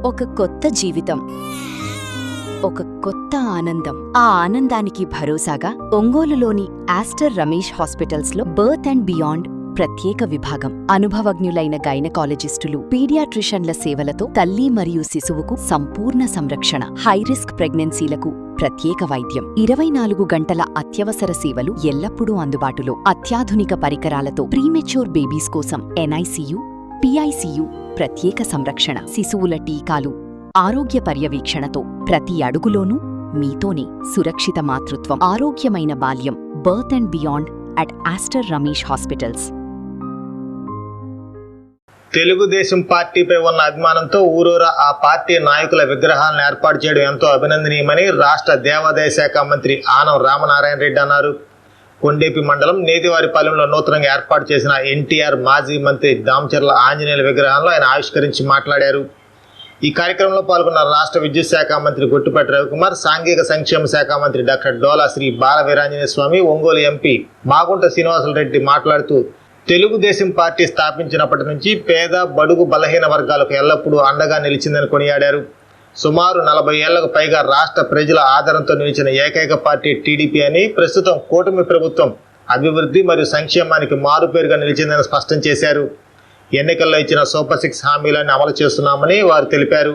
ఒక కొత్త జీవితం, ఒక కొత్త ఆనందం. ఆ ఆనందానికి భరోసాగా ఒంగోలులోని ఆస్టర్ రమేష్ హాస్పిటల్స్లో బర్త్ అండ్ బియాండ్ ప్రత్యేక విభాగం. అనుభవజ్ఞులైన గైనకాలజిస్టులు, పీడియాట్రిషన్ల సేవలతో తల్లి మరియు శిశువుకు సంపూర్ణ సంరక్షణ. హైరిస్క్ ప్రెగ్నెన్సీలకు ప్రత్యేక వైద్యం. 24 గంటల అత్యవసర సేవలు ఎల్లప్పుడూ అందుబాటులో. అత్యాధునిక పరికరాలతో ప్రీమెచ్యూర్ బేబీస్ కోసం ఎన్ఐసియు, పిఐసియు ప్రత్యేక సంరక్షణ. శిశువుల టీకాలు, ఆరోగ్య పర్యవేక్షణతో ప్రతి అడుగులోనూ మీతోనే. సురక్షిత మాతృత్వం, ఆరోగ్యమైన బాల్యం. Birth and beyond at Aster Ramesh hospitals. Telugu Desam పార్టీపై ఉన్న అభిమానంతో ఊరూరా ఆ పార్టీ నాయకుల విగ్రహాలను ఏర్పాటు చేయడం ఎంతో అభినందనీయమని రాష్ట్ర దేవాదాయ శాఖ మంత్రి ఆనం రామనారాయణ రెడ్డి అన్నారు. కొండేపి మండలం నేతివారిపాలెంలో నూతనంగా ఏర్పాటు చేసిన ఎన్టీఆర్ మాజీ మంత్రి దామచర్ల ఆంజనేయుల విగ్రహాలను ఆయన ఆవిష్కరించి మాట్లాడారు. ఈ కార్యక్రమంలో పాల్గొన్న రాష్ట్ర విద్యుత్ శాఖ మంత్రి గొట్టిపాటి రవికుమార్, సాంఘిక సంక్షేమ శాఖ మంత్రి డాక్టర్ డోలా శ్రీ బాల వీరాంజనేయ స్వామి, ఒంగోలు ఎంపీ మాగుంట శ్రీనివాసులరెడ్డి మాట్లాడుతూ తెలుగుదేశం పార్టీ స్థాపించినప్పటి నుంచి పేద, బడుగు, బలహీన వర్గాలకు ఎల్లప్పుడూ అండగా నిలిచిందని కొనియాడారు. సుమారు 40 ఏళ్లకు పైగా రాష్ట్ర ప్రజల ఆదరణతో నిలిచిన ఏకైక పార్టీ టీడీపీ అని, ప్రస్తుతం కూటమి ప్రభుత్వం అభివృద్ధి మరియు సంక్షేమానికి మారుపేరుగా నిలిచిందని స్పష్టం చేశారు. ఎన్నికల్లో ఇచ్చిన సూపర్ 6 హామీలను అమలు చేస్తున్నామని వారు తెలిపారు.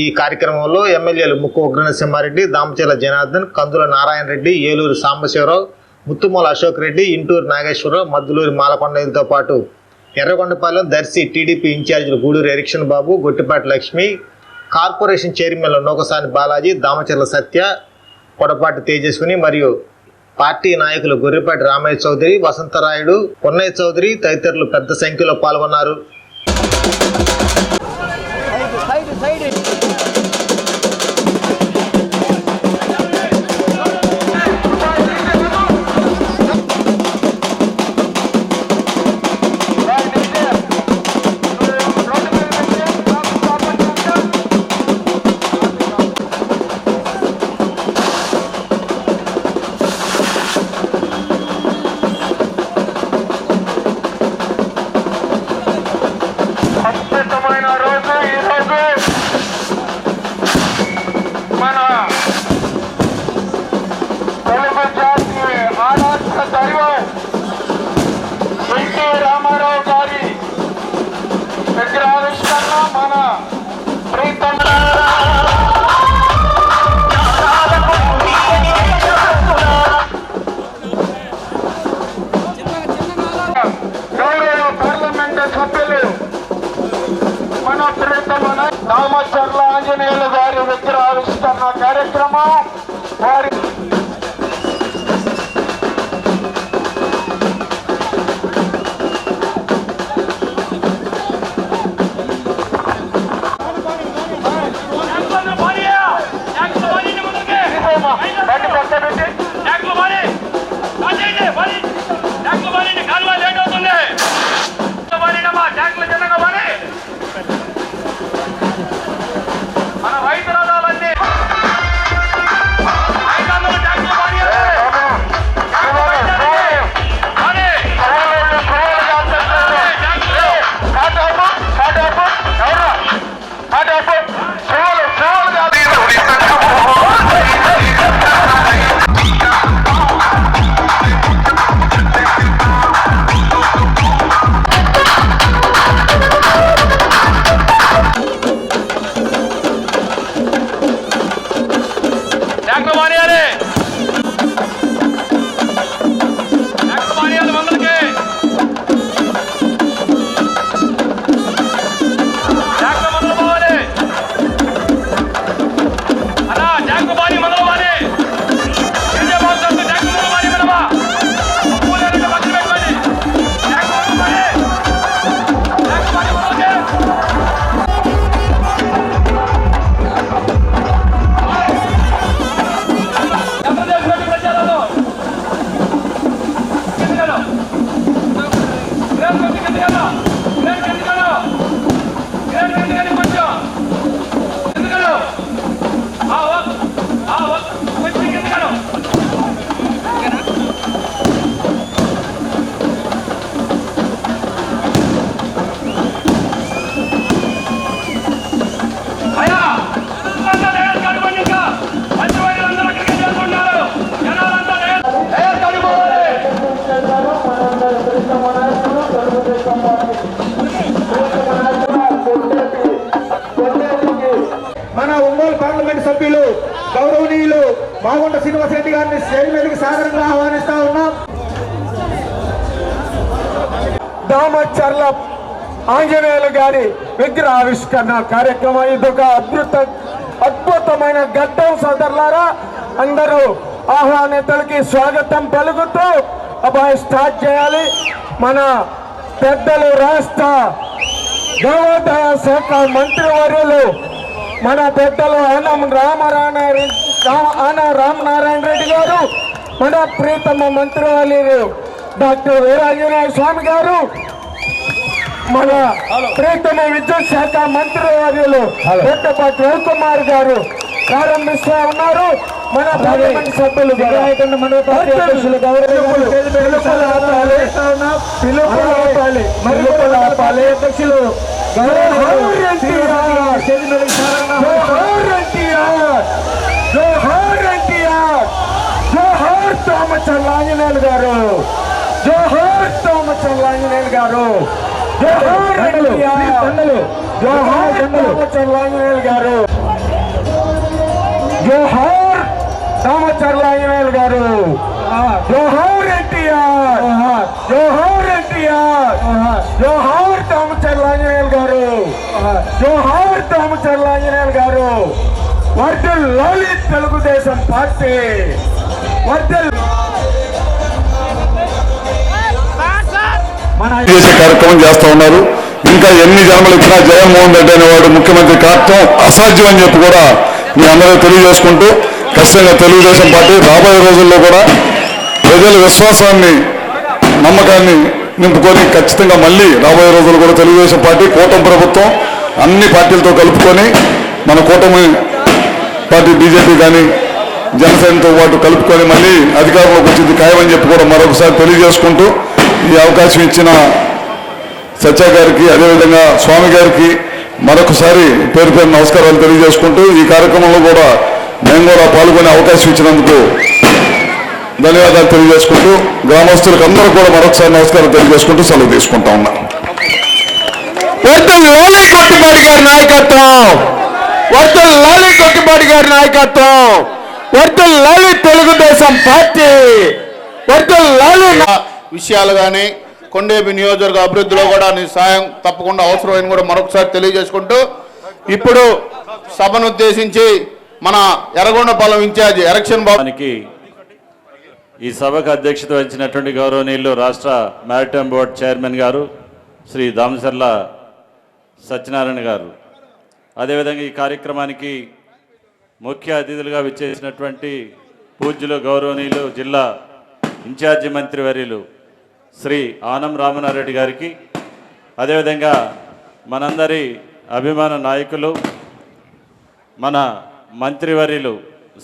ఈ కార్యక్రమంలో ఎమ్మెల్యేలు ముక్కు ఉగ్రనరసింహారెడ్డి, దామచర్ల జనార్దన్, కందుల నారాయణ రెడ్డి, ఏలూరు సాంబశివరావు, ముత్తుమూల అశోక్ రెడ్డి, ఇంటూరు నాగేశ్వరరావు, మద్దులూరి మాలకొండలతో పాటు ఎర్రగొండపాలెం, దర్శి టీడీపీ ఇన్ఛార్జీలు గూడూరు ఎరిక్షన్ బాబు, గొట్టిపాటి లక్ష్మి, కార్పొరేషన్ చైర్మన్లు నూకసాని బాలాజీ, దామచర్ల సత్య, కొడపాటి తేజస్విని మరియు పార్టీ నాయకులు గొర్రెపాటి రామయ్య చౌదరి, వసంతరాయుడు, పొన్నయ్య చౌదరి తదితరులు పెద్ద సంఖ్యలో పాల్గొన్నారు. దామచర్ల ఆంజనేయుల గారి విగ్రహావిష్కరణ కార్యక్రమం వారి సభ్యులు గౌరవనీయులు మాగుంట శ్రీనివాసరెడ్డి గారిని స్టేజ్ మీదకి సాదరంగా ఆహ్వానిస్తా ఉన్నాం. దామచర్ల ఆంజనేయులు గారి విగ్రహావిష్కరణ కార్యక్రమం. ఇదొక అద్భుతమైన ఘట్టం సోదరులారా. అందరూ ఆహ్వానితులకి స్వాగతం పలుకుతూ అబ్బాయి స్టార్ట్ చేయాలి. మన పెద్దలు రాష్ట్ర దేవాదాయ శాఖ మంత్రివర్యులు మన పెద్దలు ఆనం రామనారాయణ రెడ్డి గారు, మన ప్రీతమ మంత్రివర్యులు డాక్టర్ వీరాంజనేయ స్వామి గారు, మన ప్రీతమ విద్యుత్ శాఖ మంత్రివర్యులు కొట్టపాటి రవికుమార్ గారు ప్రారంభిస్తూ ఉన్నారు. మన పార్లమెంట్ సభ్యులు మన పార్టీ అధ్యక్షులు అధ్యక్షులు తోమచర్ల ఆంజనేయులు గారు, జోహార్ తోమచర్ల ఆంజనేయులు గారు, జోహార్ తోమచర్ల ఆంజనేయులు గారు, జోహార్ రామచర్ల ఆంజనేయులు గారు, జోహార్ ఎన్టీఆర్, జోహార్ ఎన్టీఆర్, జోహార్ రామచర్ల ఆంజనేయులు గారు, జోహార్ రామచర్ల ఆంజనేయులు గారు. వర్ధిల్లాలి తెలుగుదేశం పార్టీ, చేసే కార్యక్రమం చేస్తా ఉన్నారు. ఇంకా ఎన్ని జన్మలు ఇచ్చినా జగన్మోహన్ రెడ్డి అనేవాడు ముఖ్యమంత్రి కావటం అసాధ్యం అని చెప్పి కూడా మీ అందరూ తెలియజేసుకుంటూ, ఖచ్చితంగా తెలుగుదేశం పార్టీ రాబోయే రోజుల్లో కూడా ప్రజల విశ్వాసాన్ని నమ్మకాన్ని నింపుకొని ఖచ్చితంగా మళ్ళీ రాబోయే రోజుల్లో కూడా తెలుగుదేశం పార్టీ కూటమి ప్రభుత్వం అన్ని పార్టీలతో కలుపుకొని మన కూటమి పార్టీ బీజేపీ కానీ జనసేనతో పాటు కలుపుకొని మళ్ళీ అధికారంలోకి వచ్చింది ఖాయమని చెప్పి కూడా మరొకసారి తెలియజేసుకుంటూ, ఈ అవకాశం ఇచ్చిన సత్య గారికి అదేవిధంగా స్వామి గారికి మరొకసారి పేరు పేరు నమస్కారాలు తెలియజేసుకుంటూ, ఈ కార్యక్రమంలో కూడా మేము కూడా పాల్గొనే అవకాశం ఇచ్చినందుకు ధన్యవాదాలు తెలియజేసుకుంటూ, గ్రామస్తులకు అందరూ కూడా మరొకసారి నమస్కారం తెలియజేసుకుంటూ సెలవు తీసుకుంటా ఉన్నాం. వర్ధిల్లాలి కొట్టిపాటి గారి నాయకత్వం, వర్ధిల్లాలి కొట్టిపాటి గారి నాయకత్వం, వర్ధిల్లాలి తెలుగుదేశం పార్టీ, వర్ధిల్లాలి. విషయాలు కానీ కొండేపి నియోజకవర్గ అభివృద్ధిలో కూడా నీ సాయం తప్పకుండా అవసరమైన కూడా మరొకసారి తెలియజేసుకుంటూ, ఇప్పుడు సభను ఉద్దేశించి మన ఎర్రగొండపాలెం ఇన్ఛార్జి ఎలక్షన్ బాబానికి ఈ సభకు అధ్యక్షత వహించినటువంటి గౌరవనీయులు రాష్ట్ర మ్యారిటైమ్ బోర్డు చైర్మన్ గారు శ్రీ దామచర్ల సత్యనారాయణ గారు, అదేవిధంగా ఈ కార్యక్రమానికి ముఖ్య అతిథులుగా విచ్చేసినటువంటి పూజ్యులు గౌరవనీయులు జిల్లా ఇన్ఛార్జి మంత్రివర్యులు శ్రీ ఆనం రామనారెడ్డి గారికి, అదేవిధంగా మనందరి అభిమాన నాయకులు మన మంత్రివర్యులు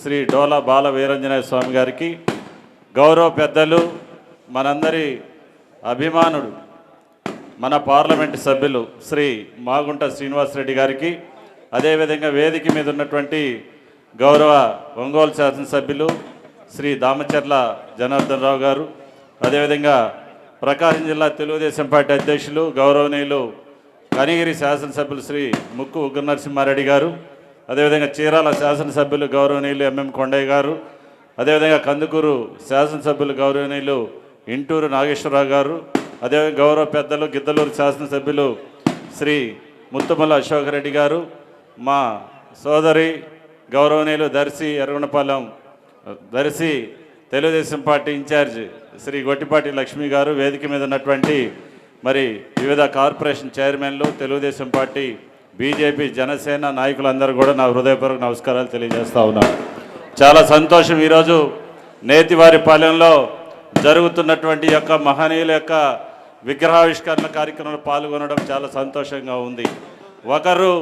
శ్రీ డోలా బాల వీరాంజనేయ స్వామి గారికి, గౌరవ పెద్దలు మనందరి అభిమానుడు మన పార్లమెంటు సభ్యులు శ్రీ మాగుంట శ్రీనివాసరెడ్డి గారికి, అదేవిధంగా వేదిక మీద ఉన్నటువంటి గౌరవ ఒంగోలు శాసనసభ్యులు శ్రీ దామచర్ల జనార్దన్ రావు గారు, అదేవిధంగా ప్రకాశం జిల్లా తెలుగుదేశం పార్టీ అధ్యక్షులు గౌరవనీయులు కనిగిరి శాసనసభ్యులు శ్రీ ముక్కు ఉగ్ర నరసింహారెడ్డి గారు, అదేవిధంగా చీరాల శాసనసభ్యులు గౌరవనీయులు ఎంఎం కొండయ్య గారు, అదేవిధంగా కందుకూరు శాసనసభ్యులు గౌరవనీయులు ఇంటూరు నాగేశ్వరరావు గారు, అదేవిధంగా గౌరవ పెద్దలు గిద్దలూరు శాసనసభ్యులు శ్రీ ముత్తుమల్ల అశోక్ రెడ్డి గారు, మా సోదరి గౌరవనీయులు దర్శి తెలుగుదేశం పార్టీ ఇన్ఛార్జ్ శ్రీ గొట్టిపాటి లక్ష్మి గారు, వేదిక మీద ఉన్నటువంటి మరి వివిధ కార్పొరేషన్ చైర్మన్లు, తెలుగుదేశం పార్టీ బీజేపీ జనసేన నాయకులందరూ కూడా నా హృదయపూర్వక నమస్కారాలు తెలియజేస్తూ ఉన్నాను. చాలా సంతోషం, ఈరోజు నేతివారిపాలెంలో జరుగుతున్నటువంటి యొక్క మహనీయుల యొక్క విగ్రహావిష్కరణ కార్యక్రమంలో పాల్గొనడం చాలా సంతోషంగా ఉంది. ఒకరు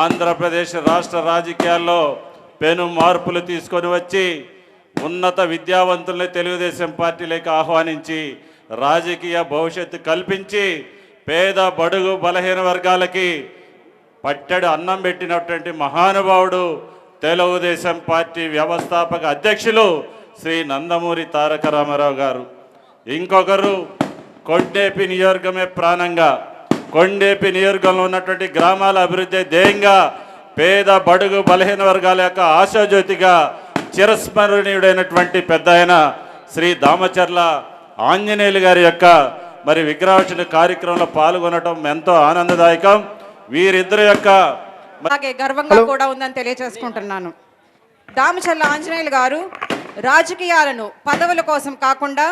ఆంధ్రప్రదేశ్ రాష్ట్ర రాజకీయాల్లో పెను మార్పులు తీసుకొని వచ్చి ఉన్నత విద్యావంతుల్ని తెలుగుదేశం పార్టీలోకి ఆహ్వానించి రాజకీయ భవిష్యత్తు కల్పించి పేద బడుగు బలహీన వర్గాలకి పట్టెడు అన్నం పెట్టినటువంటి మహానుభావుడు తెలుగుదేశం పార్టీ వ్యవస్థాపక అధ్యక్షులు శ్రీ నందమూరి తారక రామారావు గారు. ఇంకొకరు కొండేపి నియోజకమే ప్రాణంగా, కొండేపి నియోజకంలో ఉన్నటువంటి గ్రామాల అభివృద్ధి ధ్యేయంగా పేద బడుగు బలహీన వర్గాల యొక్క ఆశాజ్యోతిగా చిరస్మరణీయుడైనటువంటి పెద్ద ఆయన శ్రీ దామచర్ల ఆంజనేయులు గారి యొక్క మరి విగ్రహావిష్కరణ కార్యక్రమంలో పాల్గొనడం ఎంతో ఆనందదాయకం. వీరిద్దరి యొక్క అలాగే గర్వంగా కూడా ఉందని తెలియజేసుకుంటున్నాను. దామచర్ల ఆంజనేయులు గారు రాజకీయాలను పదవుల కోసం కాకుండా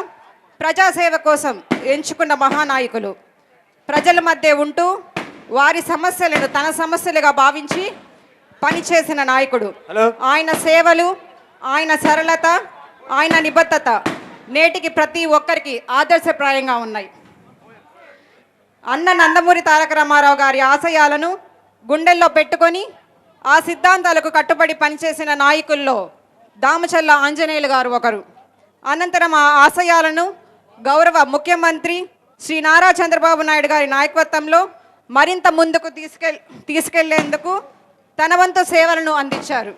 ప్రజాసేవ కోసం ఎంచుకున్న మహానాయకులు. ప్రజల మధ్య ఉంటూ వారి సమస్యలను తన సమస్యలుగా భావించి పనిచేసిన నాయకుడు. ఆయన సేవలు, ఆయన సరళత, ఆయన నిబద్ధత నేటికి ప్రతి ఒక్కరికి ఆదర్శప్రాయంగా ఉన్నాయి. అన్న నందమూరి తారక రామారావు గారి ఆశయాలను గుండెల్లో పెట్టుకొని ఆ సిద్ధాంతాలకు కట్టుబడి పనిచేసిన నాయకుల్లో దామచర్ల ఆంజనేయులు గారు ఒకరు. అనంతరం ఆ ఆశయాలను గౌరవ ముఖ్యమంత్రి శ్రీ నారా చంద్రబాబు నాయుడు గారి నాయకత్వంలో మరింత ముందుకు తీసుకెళ్లేందుకు తన వంతు సేవలను అందించారు.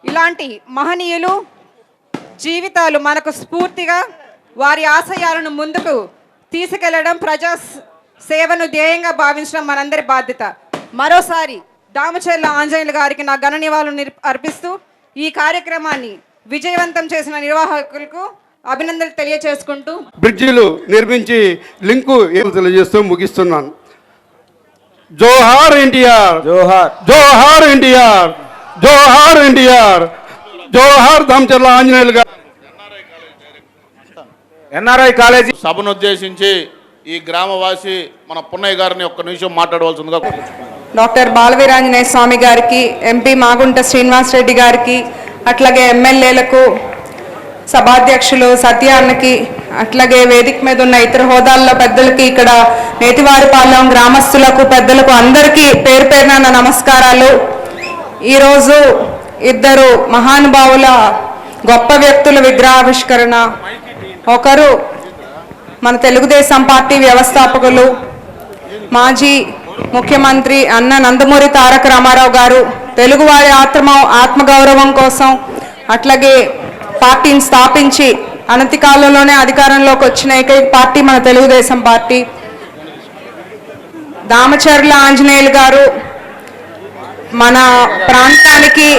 ఇలాంటి మహనీయులు జీవితాలు మనకు స్ఫూర్తిగా వారి ఆశయాలను ముందుకు తీసుకెళ్లడం, ప్రజా సేవను ధ్యేయంగా భావించడం మనందరి బాధ్యత. మరోసారి దామచర్ల ఆంజనేయులు గారికి నా ఘన నివాళులు అర్పిస్తూ ఈ కార్యక్రమాన్ని విజయవంతం చేసిన నిర్వాహకులకు అభినందనలు తెలియజేసుకుంటూ బ్రిడ్జిలు నిర్మించి లింకు తెలియజేస్తూ ముగిస్తున్నాను. జోహార్ ఎన్టీఆర్, జోహార్ జోహార్ ఎన్టీఆర్, జోహార్ ఎన్టీఆర్, జోహార్ దామచర్ల ఆంజనేయులు గారు. ఎన్ఆర్ఐ కాలేజీ సభను ఉద్దేశించి ఈ గ్రామవాసి మన పున్నయ్య గారిని ఒక్క నిమిషం మాట్లాడవలసిందిగా. డాక్టర్ బాలవీరాంజనేయ స్వామి గారికి, ఎంపీ మాగుంట శ్రీనివాస్ రెడ్డి గారికి, అట్లాగే ఎమ్మెల్యేలకు, సభాధ్యక్షులు సత్యాన్నకి, అట్లాగే వేదిక మీద ఉన్న ఇతర హోదాల్లో పెద్దలకి, ఇక్కడ నేతివారిపాలెం గ్రామస్తులకు, పెద్దలకు అందరికీ పేరు పేరున నా నమస్కారాలు. ఈరోజు ఇద్దరు మహానుభావుల గొప్ప వ్యక్తుల విగ్రహావిష్కరణ. ఒకరు మన తెలుగుదేశం పార్టీ వ్యవస్థాపకులు, మాజీ ముఖ్యమంత్రి అన్న నందమూరి తారక రామారావు గారు. తెలుగువారి ఆత్మగౌరవం కోసం అట్లాగే పార్టీని స్థాపించి అనతి కాలంలోనే అధికారంలోకి వచ్చిన ఏకైక పార్టీ మన తెలుగుదేశం పార్టీ. దామచర్ల ఆంజనేయులు గారు మన ప్రాంతానికి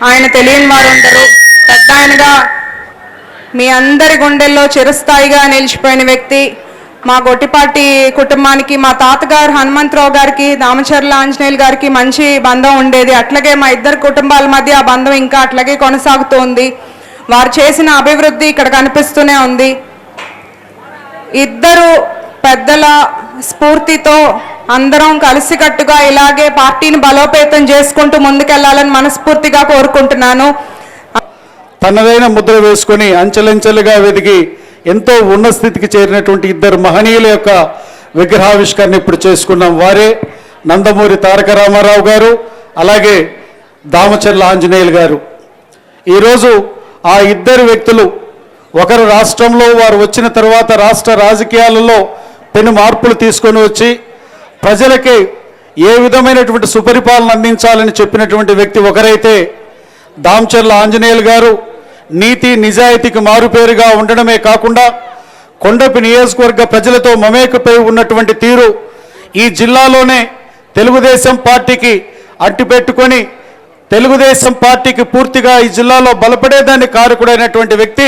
ఆయన తెలియని వారు ఉండరు. పెద్ద ఆయనగా మీ అందరి గుండెల్లో చిరస్థాయిగా నిలిచిపోయిన వ్యక్తి. మా గొట్టిపాటి కుటుంబానికి, మా తాతగారు హనుమంతరావు గారికి, దామచర్ల ఆంజనేయులు గారికి మంచి బంధం ఉండేది. అట్లాగే మా ఇద్దరు కుటుంబాల మధ్య ఆ బంధం ఇంకా అట్లాగే కొనసాగుతోంది. వారు చేసిన అభివృద్ధి ఇక్కడ కనిపిస్తూనే ఉంది. ఇద్దరు పెద్దల స్ఫూర్తితో అందరం కలిసికట్టుగా ఇలాగే పార్టీని బలోపేతం చేసుకుంటూ ముందుకెళ్లాలని మనస్ఫూర్తిగా కోరుకుంటున్నాను. తనదైన ముద్ర వేసుకొని అంచెలంచెలుగా వెదిగి ఎంతో ఉన్నత స్థితికి చేరినటువంటి ఇద్దరు మహనీయుల యొక్క విగ్రహావిష్కరణ ఇప్పుడు చేసుకున్నాం. వారే నందమూరి తారక రామారావు గారు, అలాగే దామచర్ల ఆంజనేయులు గారు. ఈరోజు ఆ ఇద్దరు వ్యక్తులు, ఒకరు రాష్ట్రంలో వారు వచ్చిన తర్వాత రాష్ట్ర రాజకీయాలలో పెను మార్పులు తీసుకొని వచ్చి ప్రజలకి ఏ విధమైనటువంటి సుపరిపాలన అందించాలని చెప్పినటువంటి వ్యక్తి ఒకరైతే, దామచర్ల ఆంజనేయులు గారు నీతి నిజాయితీకి మారుపేరుగా ఉండడమే కాకుండా కొండపి నియోజకవర్గ ప్రజలతో మమేకపై ఉన్నటువంటి తీరు ఈ జిల్లాలోనే తెలుగుదేశం పార్టీకి అట్టిపెట్టుకొని తెలుగుదేశం పార్టీకి పూర్తిగా ఈ జిల్లాలో బలపడేదాన్ని కారకుడైనటువంటి వ్యక్తి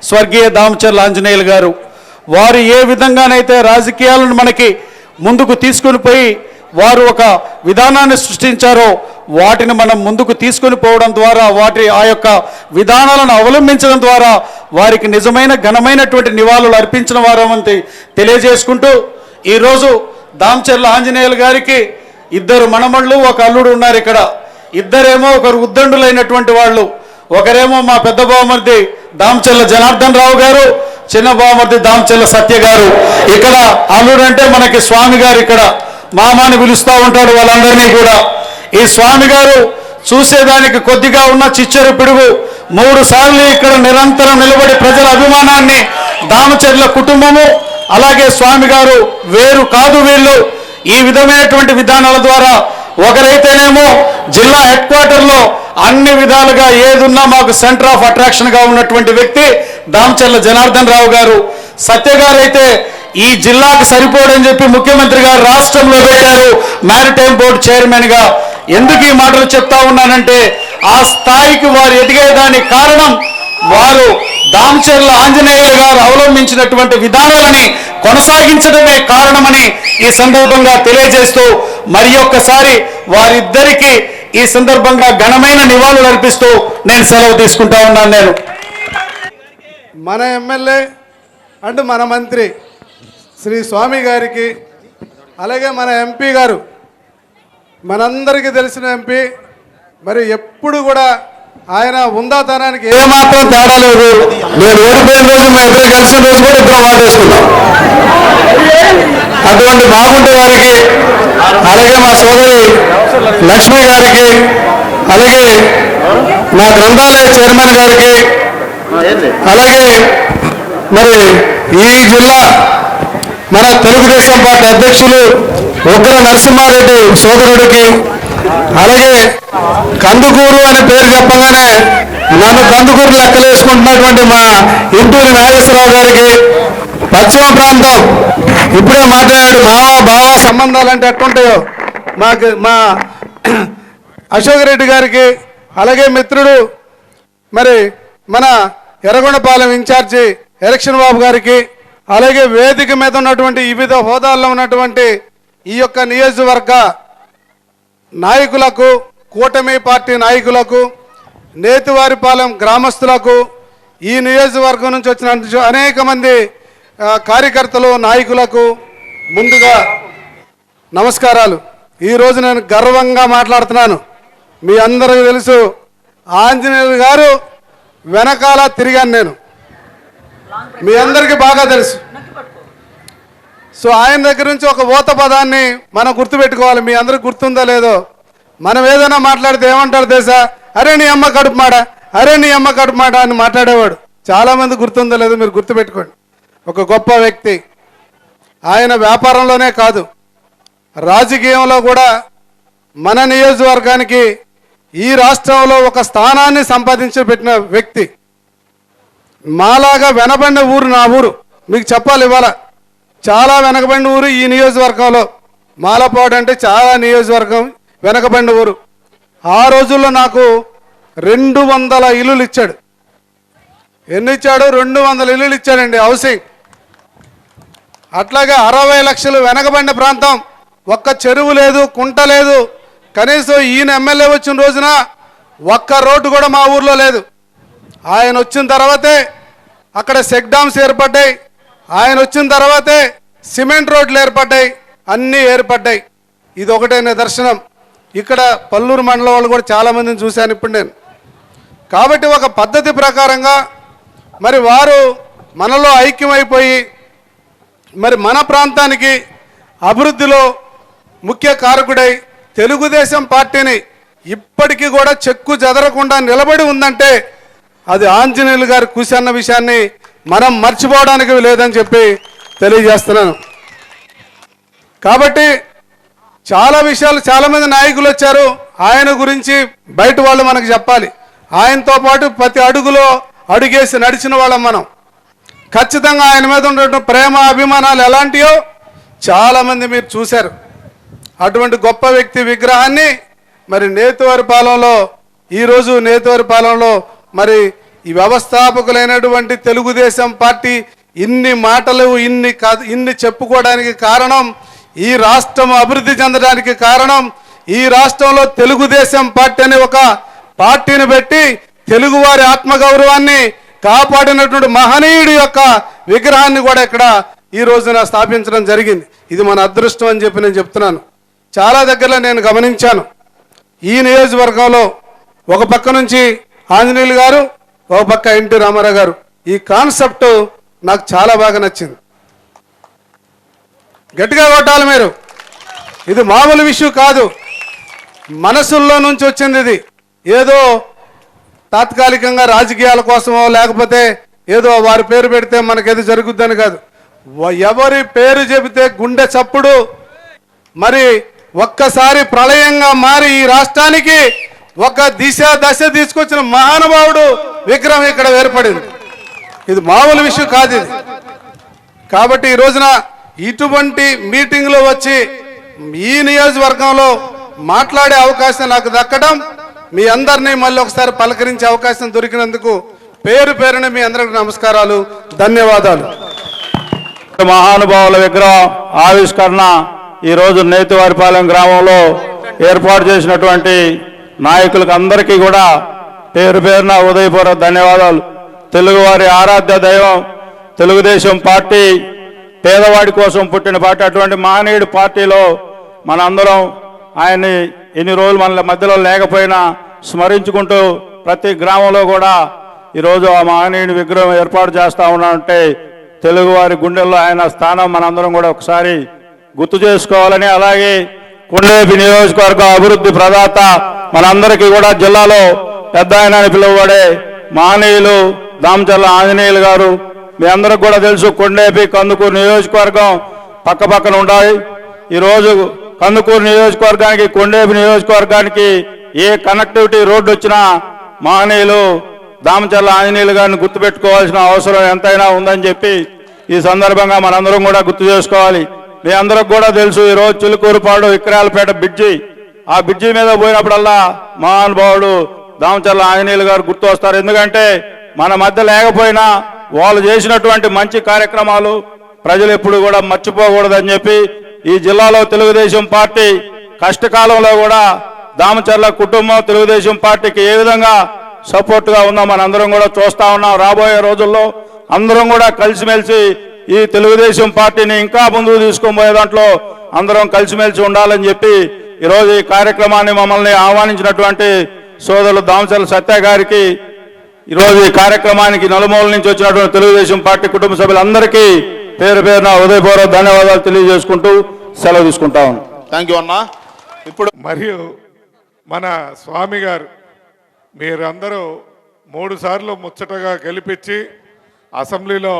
స్వర్గీయ దామచర్ల ఆంజనేయులు గారు. వారు ఏ విధంగానైతే రాజకీయాలను మనకి ముందుకు తీసుకొని పోయి వారు ఒక విధానాన్ని సృష్టించారో వాటిని మనం ముందుకు తీసుకొని పోవడం ద్వారా, ఆ యొక్క విధానాలను అవలంబించడం ద్వారా వారికి నిజమైన ఘనమైనటువంటి నివాళులు అర్పించిన వారమంతి తెలియజేసుకుంటూ, ఈరోజు దామచర్ల ఆంజనేయులు గారికి ఇద్దరు మనమళ్ళు, ఒక అల్లుడు ఉన్నారు ఇక్కడ. ఇద్దరేమో ఒకరు ఉద్దండులైనటువంటి వాళ్ళు. ఒకరేమో మా పెద్ద బావమర్ది దామచర్ల జనార్దన్ రావు గారు, చిన్న బావమర్ది దామచర్ల సత్య గారు. ఇక్కడ అల్లుడు అంటే మనకి స్వామి గారు ఇక్కడ మామాని పిలుస్తూ ఉంటాడు వాళ్ళందరినీ కూడా. ఈ స్వామి గారు చూసేదానికి కొద్దిగా ఉన్న చిచ్చరు పిడుగు 3 సార్లు ఇక్కడ నిరంతరం నిలబడి ప్రజల అభిమానాన్ని దామచర్ల కుటుంబము అలాగే స్వామి గారు వేరు కాదు. వీళ్ళు ఈ విధమైనటువంటి విధానాల ద్వారా ఒకరైతేనేమో జిల్లా హెడ్ క్వార్టర్లో అన్ని విధాలుగా ఏదున్నా మాకు సెంటర్ ఆఫ్ అట్రాక్షన్గా ఉన్నటువంటి వ్యక్తి దామచర్ల జనార్దన్ రావు గారు. సత్య గారు అయితే ఈ జిల్లాకు సరిపోడని చెప్పి ముఖ్యమంత్రి గారు రాష్ట్రంలో పెట్టారు మ్యారిటైమ్ బోర్డు చైర్మన్గా. ఎందుకు ఈ మాటలు చెప్తా ఉన్నానంటే ఆ స్థాయికి వారు ఎదిగేదానికి కారణం వారు దామచర్ల ఆంజనేయులు గారు అవలంబించినటువంటి విధానాలని కొనసాగించడమే కారణమని ఈ సందర్భంగా తెలియజేస్తూ మరి ఒక్కసారి వారిద్దరికీ ఈ సందర్భంగా ఘనమైన నివాళులు అర్పిస్తూ నేను సెలవు తీసుకుంటా ఉన్నాను. మన ఎమ్మెల్యే అండ్ మన మంత్రి శ్రీ స్వామి గారికి, అలాగే మన ఎంపీ గారు, మనందరికీ తెలిసిన ఎంపీ, మరి ఎప్పుడు కూడా ఆయన ఉందాతనానికి ఏమాత్రం తేడా లేదు. నేను ఓడిపోయిన రోజు మా ఇద్దరు కలిసిన రోజు కూడా ఇద్దరు వాటేసుకున్నాం. అటువంటి బాగుంటే వారికి, అలాగే మా సోదరి లక్ష్మి గారికి, అలాగే మా గ్రంథాలయ చైర్మన్ గారికి, అలాగే మరి ఈ జిల్లా మన తెలుగుదేశం పార్టీ అధ్యక్షులు ఉగ్ర నరసింహారెడ్డి సోదరుడికి, అలాగే కందుకూరు అనే పేరు చెప్పగానే నన్ను కందుకూరు లెక్కలు వేసుకుంటున్నటువంటి మా ఇంటూరి నాగేశ్వరరావు గారికి, పశ్చిమ ప్రాంతం ఇప్పుడే మాట్లాడాడు మావా బావా సంబంధాలు అంటే ఎట్టుంటాయో మా అశోక్ రెడ్డి గారికి, అలాగే మిత్రుడు మరి మన ఎర్రగొండపాలెం ఇన్ఛార్జి ఎలక్షన్ బాబు గారికి, అలాగే వేదిక మీద ఉన్నటువంటి వివిధ హోదాల్లో ఉన్నటువంటి ఈ యొక్క నియోజకవర్గ నాయకులకు, కూటమి పార్టీ నాయకులకు, నేతివారిపాలెం గ్రామస్తులకు, ఈ నియోజకవర్గం నుంచి వచ్చిన అనేక మంది కార్యకర్తలు, నాయకులకు ముందుగా నమస్కారాలు. ఈరోజు నేను గర్వంగా మాట్లాడుతున్నాను. మీ అందరికీ తెలుసు ఆంజనేయులు గారు వెనకాల తిరిగాను నేను, మీ అందరికీ బాగా తెలుసు. సో ఆయన దగ్గర నుంచి ఒక ఓత పదాన్ని మనం గుర్తుపెట్టుకోవాలి. మీ అందరికి గుర్తుందో లేదో, మనం ఏదైనా మాట్లాడితే ఏమంటారు తెలుసా, అరే నీ అమ్మ కడుపు మాట, అరే నీ అమ్మ కడుపు మాట అని మాట్లాడేవాడు. చాలామంది గుర్తుందో లేదో మీరు గుర్తుపెట్టుకోండి. ఒక గొప్ప వ్యక్తి. ఆయన వ్యాపారంలోనే కాదు, రాజకీయంలో కూడా మన నియోజకవర్గానికి, ఈ రాష్ట్రంలో ఒక స్థానాన్ని సంపాదించి పెట్టిన వ్యక్తి. మాలాగా వెనబడిన ఊరు నా ఊరు, మీకు చెప్పాలి ఇవాళ. చాలా వెనకబడిన ఊరు ఈ నియోజకవర్గంలో. మాలపాడు అంటే చాలా నియోజకవర్గం వెనకబడిన ఊరు. ఆ రోజుల్లో నాకు 200 ఇల్లులు ఇచ్చాడు. ఎన్ని ఇచ్చాడు? 200 ఇల్లులు ఇచ్చాడండి, హౌసింగ్. అట్లాగే 60 లక్షలు వెనకబడిన ప్రాంతం, ఒక్క చెరువు లేదు, కుంట లేదు. కనీసం ఈయన ఎమ్మెల్యే వచ్చిన రోజున ఒక్క రోడ్డు కూడా మా ఊర్లో లేదు. ఆయన వచ్చిన తర్వాతే అక్కడ చెక్ డామ్స్ ఏర్పడ్డాయి. ఆయన వచ్చిన తర్వాతే సిమెంట్ రోడ్లు ఏర్పడ్డాయి, అన్నీ ఏర్పడ్డాయి. ఇది ఒకటే నిదర్శనం. ఇక్కడ పల్లూరు మండలం వాళ్ళు కూడా చాలామందిని చూశాను ఇప్పుడు నేను. కాబట్టి ఒక పద్ధతి ప్రకారంగా మరి వారు మనలో ఐక్యమైపోయి మరి మన ప్రాంతానికి అభివృద్ధిలో ముఖ్య కారకుడై తెలుగుదేశం పార్టీని ఇప్పటికీ కూడా చెక్కు చెదరకుండా నిలబడి ఉందంటే అది ఆంజనేయులు గారి కృషి అన్న విషయాన్ని మనం మర్చిపోవడానికి లేదని చెప్పి తెలియజేస్తున్నాను. కాబట్టి చాలా విషయాలు, చాలామంది నాయకులు వచ్చారు. ఆయన గురించి బయట వాళ్ళు మనకు చెప్పాలి. ఆయనతో పాటు ప్రతి అడుగులో అడుగేసి నడిచిన వాళ్ళం మనం. ఖచ్చితంగా ఆయన మీద ఉన్న ప్రేమ, అభిమానాలు ఎలాంటియో చాలామంది మీరు చూశారు. అటువంటి గొప్ప వ్యక్తి విగ్రహాన్ని మరి నేతివారిపాలెంలో, ఈరోజు నేతివారిపాలెంలో మరి ఈ వ్యవస్థాపకులైనటువంటి తెలుగుదేశం పార్టీ ఇన్ని మాటలు, ఇన్ని చెప్పుకోవడానికి కారణం, ఈ రాష్ట్రం అభివృద్ధి చెందడానికి కారణం, ఈ రాష్ట్రంలో తెలుగుదేశం పార్టీ అనే ఒక పార్టీని పెట్టి తెలుగువారి ఆత్మగౌరవాన్ని కాపాడినటువంటి మహనీయుడి యొక్క విగ్రహాన్ని కూడా ఇక్కడ ఈ రోజున స్థాపించడం జరిగింది. ఇది మన అదృష్టం అని చెప్పి నేను చెప్తున్నాను. చాలా దగ్గరలో నేను గమనించాను. ఈ నియోజకవర్గంలో ఒక పక్క నుంచి ఆంజనేయులు గారు, ఒక పక్క ఎన్టీ రామారావు గారు. ఈ కాన్సెప్ట్ నాకు చాలా బాగా నచ్చింది. గట్టిగా కొట్టాలి మీరు. ఇది మామూలు విషయం కాదు, మనసుల్లో నుంచి వచ్చింది. ఇది ఏదో తాత్కాలికంగా రాజకీయాల కోసమో లేకపోతే ఏదో వారి పేరు పెడితే మనకేదో జరుగుద్దని కాదు. ఎవరి పేరు చెబితే గుండె చప్పుడు మరి ఒక్కసారి ప్రళయంగా మారి ఈ రాష్ట్రానికి ఒక దశ తీసుకొచ్చిన మహానుభావుడు విగ్రహం ఇక్కడ ఏర్పడింది. ఇది మామూలు విషయం కాదు ఇది. కాబట్టి ఈ రోజున ఇటువంటి మీటింగ్లో వచ్చి ఈ నియోజకవర్గంలో మాట్లాడే అవకాశం నాకు దక్కడం, మీ అందరినీ మళ్ళీ ఒకసారి పలకరించే అవకాశం దొరికినందుకు పేరు పేరున మీ అందరికీ నమస్కారాలు, ధన్యవాదాలు. మహానుభావుల విగ్రహం ఆవిష్కరణ ఈరోజు నేతివారిపాలెం గ్రామంలో ఏర్పాటు చేసినటువంటి నాయకులకు అందరికీ కూడా పేరు పేరున ఉదయపూర్వక ధన్యవాదాలు. తెలుగువారి ఆరాధ్య దైవం తెలుగుదేశం పార్టీ పేదవాడి కోసం పుట్టిన పార్టీ. అటువంటి మహనీయుడి పార్టీలో మనందరం ఆయన్ని ఎన్ని రోజులు మన మధ్యలో లేకపోయినా స్మరించుకుంటూ ప్రతి గ్రామంలో కూడా ఈరోజు ఆ మహనీయుడి విగ్రహం ఏర్పాటు చేస్తూ ఉన్నామంటే తెలుగువారి గుండెల్లో ఆయన స్థానం మనందరం కూడా ఒకసారి గుర్తు చేసుకోవాలని, అలాగే కొండేపి నియోజకవర్గ అభివృద్ధి ప్రదాత మనందరికీ కూడా జిల్లాలో పెద్ద ఆయన అని పిలువబడే మహనీయులు దామచర్ల ఆంజనేయులు గారు. మీ అందరికి కూడా తెలుసు, కొండేపి కందుకూరు నియోజకవర్గం పక్క పక్కన ఉంటాయి. ఈరోజు కందుకూరు నియోజకవర్గానికి కొండేపి నియోజకవర్గానికి ఏ కనెక్టివిటీ రోడ్డు వచ్చినా మహనీయులు దామచర్ల ఆంజనేయులు గారిని గుర్తుపెట్టుకోవాల్సిన అవసరం ఎంతైనా ఉందని చెప్పి ఈ సందర్భంగా మనందరం కూడా గుర్తు చేసుకోవాలి. మీ అందరికి కూడా తెలుసు, ఈరోజు చిలుకూరుపాడు విక్రాలపేట బ్రిడ్జి, ఆ బ్రిడ్జి మీద పోయినప్పుడల్లా మహానుభావుడు దామచర్ల ఆంజనేయులు గారు గుర్తు వస్తారు. ఎందుకంటే మన మధ్య లేకపోయినా వాళ్ళు చేసినటువంటి మంచి కార్యక్రమాలు ప్రజలు ఎప్పుడు కూడా మర్చిపోకూడదని చెప్పి ఈ జిల్లాలో తెలుగుదేశం పార్టీ కష్టకాలంలో కూడా దామచర్ల కుటుంబం తెలుగుదేశం పార్టీకి ఏ విధంగా సపోర్ట్గా ఉందో మనందరం కూడా చూస్తా ఉన్నాం. రాబోయే రోజుల్లో అందరం కూడా కలిసిమెలిసి ఈ తెలుగుదేశం పార్టీని ఇంకా ముందుకు తీసుకొని పోయే దాంట్లో అందరం కలిసిమెలిసి ఉండాలని చెప్పి ఈరోజు ఈ కార్యక్రమాన్ని మమ్మల్ని ఆహ్వానించినటువంటి సోదరులు దామచర్ల సత్య గారికి, ఈరోజు ఈ కార్యక్రమానికి నలుమూల నుంచి వచ్చినటువంటి తెలుగుదేశం పార్టీ కుటుంబ సభ్యులందరికీ పేరు పేరున ఉదయపూర్వక ధన్యవాదాలు తెలియజేసుకుంటూ సెలవు తీసుకుంటాం. థ్యాంక్ యూ అన్న. ఇప్పుడు మరియు మన స్వామి గారు మీరందరూ 3 సార్లు ముచ్చటగా గెలిపించి అసెంబ్లీలో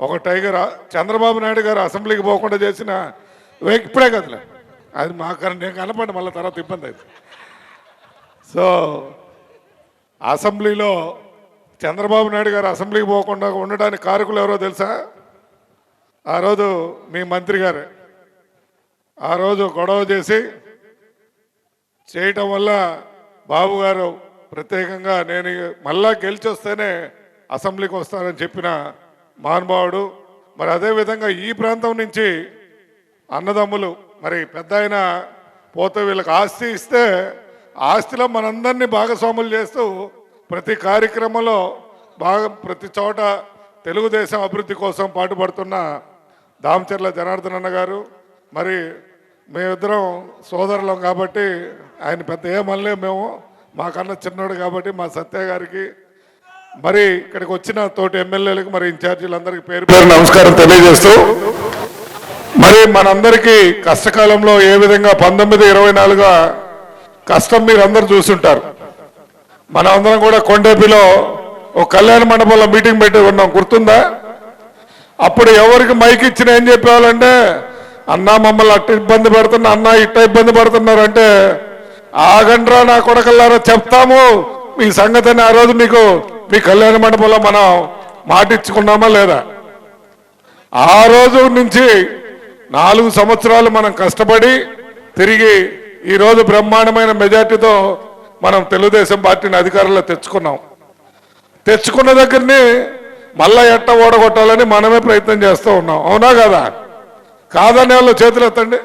ఒక టైగర్ చంద్రబాబు నాయుడు గారు అసెంబ్లీకి పోకుండా చేసిన ఇప్పుడే కదలే, అది మాకు నేను కనపడి మళ్ళీ తర్వాత ఇబ్బంది అవుతుంది. సో అసెంబ్లీలో చంద్రబాబు నాయుడు గారు అసెంబ్లీకి పోకుండా ఉండడానికి కారకులు ఎవరో తెలుసా? ఆ రోజు మీ మంత్రి గారే ఆ రోజు గొడవ చేయటం వల్ల బాబు గారు ప్రత్యేకంగా నేను మళ్ళా గెలిచి వస్తేనే అసెంబ్లీకి వస్తానని చెప్పిన మహానుభావుడు. మరి అదేవిధంగా ఈ ప్రాంతం నుంచి అన్నదమ్ములు మరి పెద్ద ఆయన పోతే వీళ్ళకి ఆస్తి ఇస్తే ఆస్తిలో మనందరినీ భాగస్వాములు చేస్తూ ప్రతి కార్యక్రమంలో ప్రతి చోట తెలుగుదేశం అభివృద్ధి కోసం పాటుపడుతున్న దామచర్ల జనార్దన్ అన్న గారు. మరి మేమిద్దరం సోదరులం కాబట్టి ఆయన పెద్ద ఏమనలే, మేము మాకన్నా చిన్నోడు కాబట్టి మా సత్య గారికి, మరి ఇక్కడికి వచ్చిన తోటి ఎమ్మెల్యేలకు, మరి ఇన్ఛార్జీలందరికీ పేరు పేరు నమస్కారం తెలియజేస్తూ, మరి మనందరికీ కష్టకాలంలో ఏ విధంగా 1924గా కష్టం మీరు అందరూ చూస్తుంటారు. మన అందరం కూడా కొండేపిలో ఒక కళ్యాణ మండపంలో మీటింగ్ పెట్టి ఉన్నాం, గుర్తుందా? అప్పుడు ఎవరికి మైక్ ఇచ్చిన ఏం చెప్పేవాళ్ళంటే, అన్నా మమ్మల్ని అట్ట ఇబ్బంది పెడుతున్నా, అన్నా ఇట్ట ఇబ్బంది పడుతున్నారంటే, ఆగండ్రా నా కొడకల్లారా చెప్తాము మీ సంగతిని. ఆ రోజు మీకు మీ కళ్యాణ మండపంలో మనం మాటిచ్చుకున్నామా లేదా? ఆ రోజు నుంచి 4 సంవత్సరాలు మనం కష్టపడి తిరిగి ఈరోజు బ్రహ్మాండమైన మెజార్టీతో మనం తెలుగుదేశం పార్టీని అధికారంలో తెచ్చుకున్న దగ్గరని మళ్ళా ఎట్ట ఓడగొట్టాలని మనమే ప్రయత్నం చేస్తూ ఉన్నాం. అవునా కదా? కాదనే వాళ్ళు చేతులు ఎత్తండి.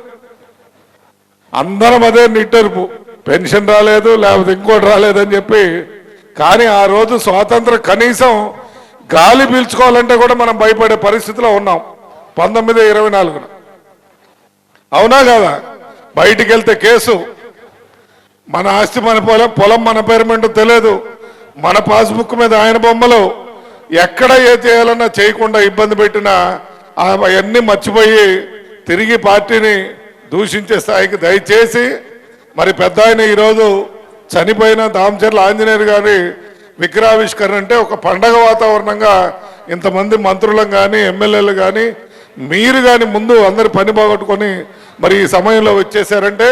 అందరం అదే నిట్టరుపు, పెన్షన్ రాలేదు లేకపోతే ఇంకోటి రాలేదని చెప్పి. కానీ ఆ రోజు స్వాతంత్రం కనీసం గాలి పీల్చుకోవాలంటే కూడా మనం భయపడే పరిస్థితిలో ఉన్నాం 1924న. అవునా కదా? బయటికి వెళ్తే కేసు, మన ఆస్తి మన పొలం మన పేరు మీద తెలియదు, మన పాస్బుక్ మీద ఆయన బొమ్మలు, ఎక్కడ ఏ చేయాలన్నా చేయకుండా ఇబ్బంది పెట్టినా అవన్నీ మర్చిపోయి తిరిగి పార్టీని దూషించే స్థాయికి దయచేసి మరి పెద్ద ఆయన ఈరోజు చనిపోయిన దామచర్ల ఆంజనేయులు గారి విగ్రహావిష్కరణ అంటే ఒక పండగ వాతావరణంగా ఇంతమంది మంత్రులం కానీ ఎమ్మెల్యేలు కానీ మీరు కానీ ముందు అందరి పని పోగొట్టుకొని మరి ఈ సమయంలో వచ్చేసారంటే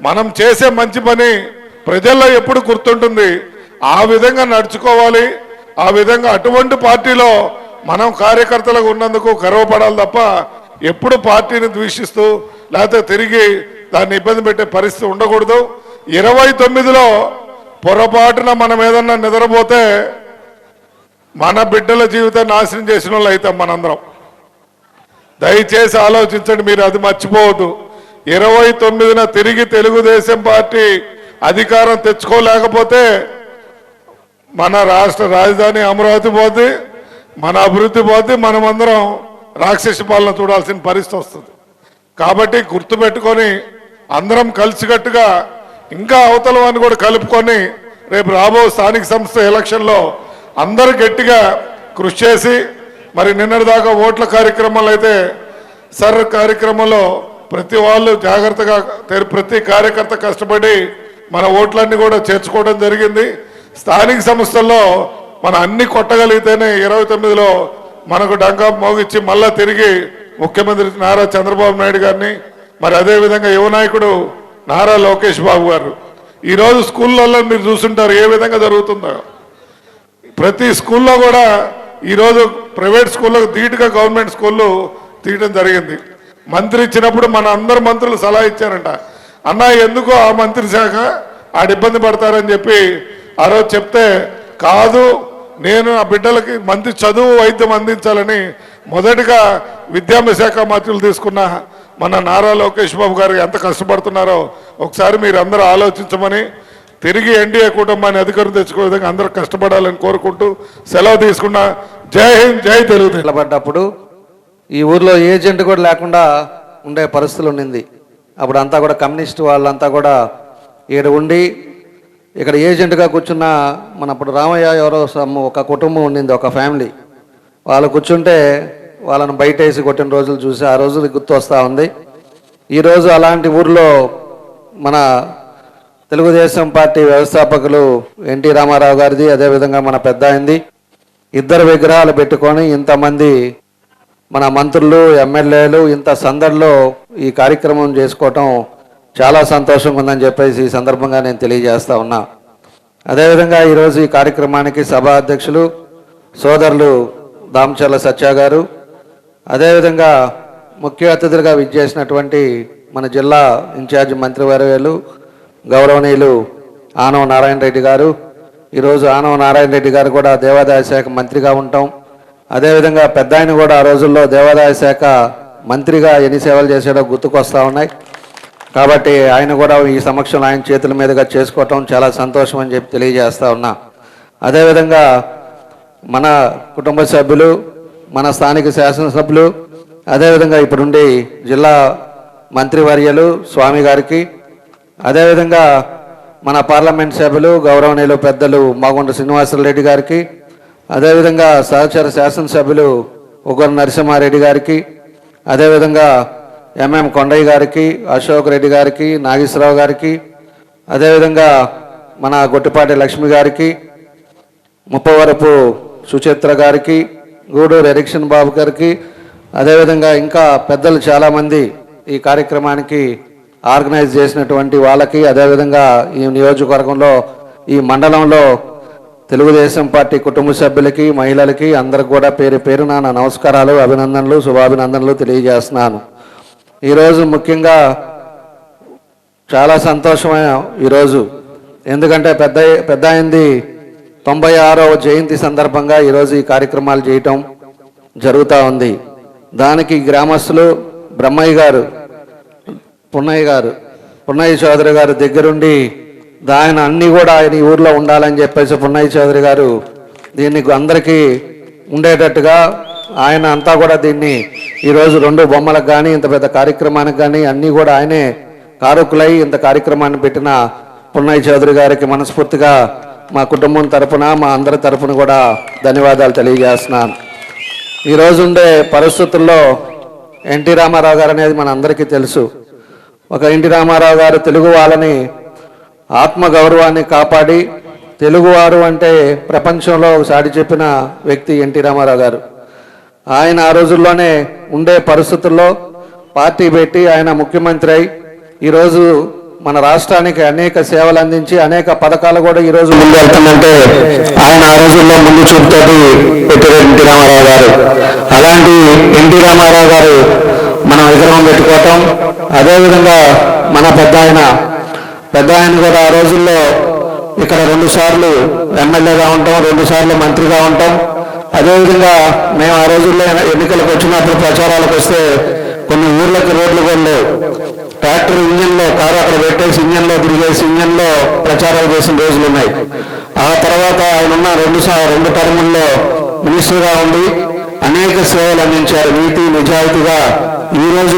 మనం చేసే మంచి పని ప్రజల్లో ఎప్పుడు గుర్తుంటుంది. ఆ విధంగా నడుచుకోవాలి. ఆ విధంగా అటువంటి పార్టీలో మనం కార్యకర్తలకు ఉన్నందుకు గర్వపడాలి తప్ప ఎప్పుడు పార్టీని ద్వేషిస్తూ లేకపోతే తిరిగి దాన్ని ఇబ్బంది పెట్టే పరిస్థితి ఉండకూడదు. 29లో పొరపాటున మనం ఏదన్నా నిద్రపోతే మన బిడ్డల జీవితాన్ని నాశనం చేసిన వాళ్ళు అవుతాం మనందరం. దయచేసి ఆలోచించండి, మీరు అది మర్చిపోవద్దు. 29న తిరిగి తెలుగుదేశం పార్టీ అధికారం తెచ్చుకోలేకపోతే మన రాష్ట్ర రాజధాని అమరావతి పోద్ది, మన అభివృద్ధి పోద్ది, మనమందరం రాక్షస పాలన చూడాల్సిన పరిస్థితి వస్తుంది. కాబట్టి గుర్తుపెట్టుకొని అందరం కలిసికట్టుగా ఇంకా అవతల వారిని కూడా కలుపుకొని రేపు రాబో స్థానిక సంస్థ ఎలక్షన్లో అందరూ గట్టిగా కృషి చేసి, మరి నిన్నటిదాకా ఓట్ల కార్యక్రమాలు అయితే కార్యక్రమంలో ప్రతి వాళ్ళు జాగ్రత్తగా ప్రతి కార్యకర్త కష్టపడి మన ఓట్లన్నీ కూడా చేర్చుకోవడం జరిగింది. స్థానిక సంస్థల్లో మనం అన్ని కొట్టగలిగితేనే 29లో మనకు డంకా మోగిచ్చి మళ్ళా తిరిగి ముఖ్యమంత్రి నారా చంద్రబాబు నాయుడు గారిని, మరి అదేవిధంగా యువ నాయకుడు నారా లోకేష్ బాబు గారు ఈరోజు స్కూళ్ళల్లో మీరు చూస్తుంటారు ఏ విధంగా జరుగుతుందో. ప్రతి స్కూల్లో కూడా ఈరోజు ప్రైవేట్ స్కూళ్ళకు ధీటుగా గవర్నమెంట్ స్కూళ్ళు తీయడం జరిగింది. మంత్రి ఇచ్చినప్పుడు మన అందరు మంత్రులు సలహా ఇచ్చారంట, అన్న ఎందుకో ఆ మంత్రి శాఖ ఆడ ఇబ్బంది పడతారని చెప్పి ఆ రోజు చెప్తే, కాదు నేను ఆ బిడ్డలకి మంచి చదువు వైద్యం అందించాలని మొదటిగా విద్యాశాఖ మంత్రులు తీసుకున్న మన నారా లోకేష్ బాబు గారు ఎంత కష్టపడుతున్నారో ఒకసారి మీరు అందరూ ఆలోచించమని, తిరిగి ఎన్డీఏ కుటుంబాన్ని అధికారం తెచ్చుకునే విధంగా అందరూ కష్టపడాలని కోరుకుంటూ సెలవు తీసుకున్నా. జై హింద్, జై తెలుగుదేశం. నిలబడ్డప్పుడు ఈ ఊర్లో ఏజెంట్ కూడా లేకుండా ఉండే పరిస్థితులు ఉండింది. అప్పుడు అంతా కూడా కమ్యూనిస్ట్ వాళ్ళంతా కూడా ఈడ ఉండి ఇక్కడ ఏజెంట్గా కూర్చున్న అప్పుడు రామయ్య ఎవరో ఒక కుటుంబం ఉండింది, ఒక ఫ్యామిలీ. వాళ్ళు కూర్చుంటే వాళ్ళని బయట వేసి కొట్టిన రోజులు చూసి ఆ రోజులు గుర్తు వస్తూ ఉంది. ఈరోజు అలాంటి ఊర్లో మన తెలుగుదేశం పార్టీ వ్యవస్థాపకులు ఎన్టీ రామారావు గారిది, అదేవిధంగా మన పెద్ద అయింది, ఇద్దరు విగ్రహాలు పెట్టుకొని ఇంతమంది మన మంత్రులు ఎమ్మెల్యేలు ఇంత సందడిలో ఈ కార్యక్రమం చేసుకోవటం చాలా సంతోషంగా ఉందని చెప్పేసి ఈ సందర్భంగా నేను తెలియజేస్తా ఉన్నా. అదేవిధంగా ఈరోజు ఈ కార్యక్రమానికి సభా అధ్యక్షులు సోదరులు దామచర్ల సత్య గారు, అదేవిధంగా ముఖ్య అతిథులుగా విచ్చేసినటువంటి మన జిల్లా ఇన్ఛార్జి మంత్రివర్యులు గౌరవనీయులు ఆనవ నారాయణ రెడ్డి గారు. ఈరోజు ఆనవ నారాయణ రెడ్డి గారు కూడా దేవాదాయ శాఖ మంత్రిగా ఉంటాం. అదేవిధంగా పెద్ద ఆయన కూడా ఆ రోజుల్లో దేవాదాయ శాఖ మంత్రిగా ఎన్ని సేవలు చేసాడో గుర్తుకొస్తూ ఉన్నాయి. కాబట్టి ఆయన కూడా ఈ సమక్షంలో ఆయన చేతుల మీదుగా చేసుకోవటం చాలా సంతోషం అని చెప్పి తెలియజేస్తా ఉన్నా. అదేవిధంగా మన కుటుంబ సభ్యులు, మన స్థానిక శాసనసభ్యులు, అదేవిధంగా ఇప్పుడుండి జిల్లా మంత్రివర్యులు స్వామి గారికి, అదేవిధంగా మన పార్లమెంట్ సభ్యులు గౌరవనీయులు పెద్దలు మాగుంట శ్రీనివాసరెడ్డి గారికి, అదేవిధంగా సహచర శాసనసభ్యులు ఉగ్ర నరసింహారెడ్డి గారికి, అదేవిధంగా ఎంఎం కొండయ్య గారికి, అశోక్ రెడ్డి గారికి, నాగేశ్వరరావు గారికి, అదేవిధంగా మన గొట్టిపాటి లక్ష్మి గారికి, ముప్పవరపు సుచిత్ర గారికి, గూడూరు ఎరిక్షన్ బాబు గారికి, అదేవిధంగా ఇంకా పెద్దలు చాలామంది ఈ కార్యక్రమానికి ఆర్గనైజ్ చేసినటువంటి వాళ్ళకి, అదేవిధంగా ఈ నియోజకవర్గంలో ఈ మండలంలో తెలుగుదేశం పార్టీ కుటుంబ సభ్యులకి, మహిళలకి అందరికి కూడా పేరు పేరున నా నమస్కారాలు, అభినందనలు, శుభాభినందనలు తెలియజేస్తున్నాను. ఈరోజు ముఖ్యంగా చాలా సంతోషమైన ఈరోజు, ఎందుకంటే పెద్ద అయింది 96వ జయంతి సందర్భంగా ఈరోజు ఈ కార్యక్రమాలు చేయటం జరుగుతూ ఉంది. దానికి గ్రామస్తులు బ్రహ్మయ్య గారు, పున్నయ్య చౌదరి గారు దగ్గరుండి ఆయన అన్నీ కూడా ఆయన ఈ ఊర్లో ఉండాలని చెప్పేసి పున్నయ్య చౌదరి గారు దీన్ని అందరికీ ఉండేటట్టుగా ఆయన అంతా కూడా దీన్ని ఈరోజు 2 బొమ్మలకు కానీ ఇంత పెద్ద కార్యక్రమానికి కానీ అన్నీ కూడా ఆయనే కారకులై ఇంత కార్యక్రమాన్ని పెట్టిన పున్నయ్య చౌదరి గారికి మనస్ఫూర్తిగా మా కుటుంబం తరపున, మా అందరి తరపున కూడా ధన్యవాదాలు తెలియజేస్తున్నాను. ఈరోజు ఉండే పరిస్థితుల్లో ఎన్టీ రామారావు గారు అనేది మన అందరికీ తెలుసు. ఒక ఎన్టీ రామారావు గారు తెలుగు వాళ్ళని ఆత్మగౌరవాన్ని కాపాడి, తెలుగువారు అంటే ప్రపంచంలో సాటి చెప్పిన వ్యక్తి ఎన్టీ రామారావు గారు. ఆయన ఆ రోజుల్లోనే ఉండే పరిస్థితుల్లో పార్టీ పెట్టి ఆయన ముఖ్యమంత్రి అయి ఈరోజు మన రాష్ట్రానికి అనేక సేవలు అందించి అనేక పథకాలు కూడా ఈరోజు ముందు వెళ్తుందంటే ఆయన ఆ రోజుల్లో ముందు చూపుతోటి పెట్టారు ఎన్టీ రామారావు గారు. అలాంటి ఎన్టీ రామారావు గారు మనం విగ్రహం పెట్టుకోవటం, అదేవిధంగా మన పెద్ద ఆయన కూడా ఆ రోజుల్లో ఇక్కడ 2 సార్లు ఎమ్మెల్యేగా ఉంటాం, 2 సార్లు మంత్రిగా ఉంటాం. అదేవిధంగా మేము ఆ రోజుల్లో ఎన్నికలకు వచ్చినప్పుడు ప్రచారాలకు వస్తే కొన్ని ఊర్లకు రోడ్లు కూడా లేవు. ట్రాక్టర్ ఇంజన్లో కారు అక్కడ పెట్టేసి ఇంజన్లో తిరిగేసి ఇంజన్లో ప్రచారాలు చేసిన రోజులు ఉన్నాయి. ఆ తర్వాత ఆయన ఉన్న 2 టర్ముల్లో మినిస్టర్గా ఉండి అనేక సేవలు అందించారు. నీతి నిజాయితీగా ఈ రోజు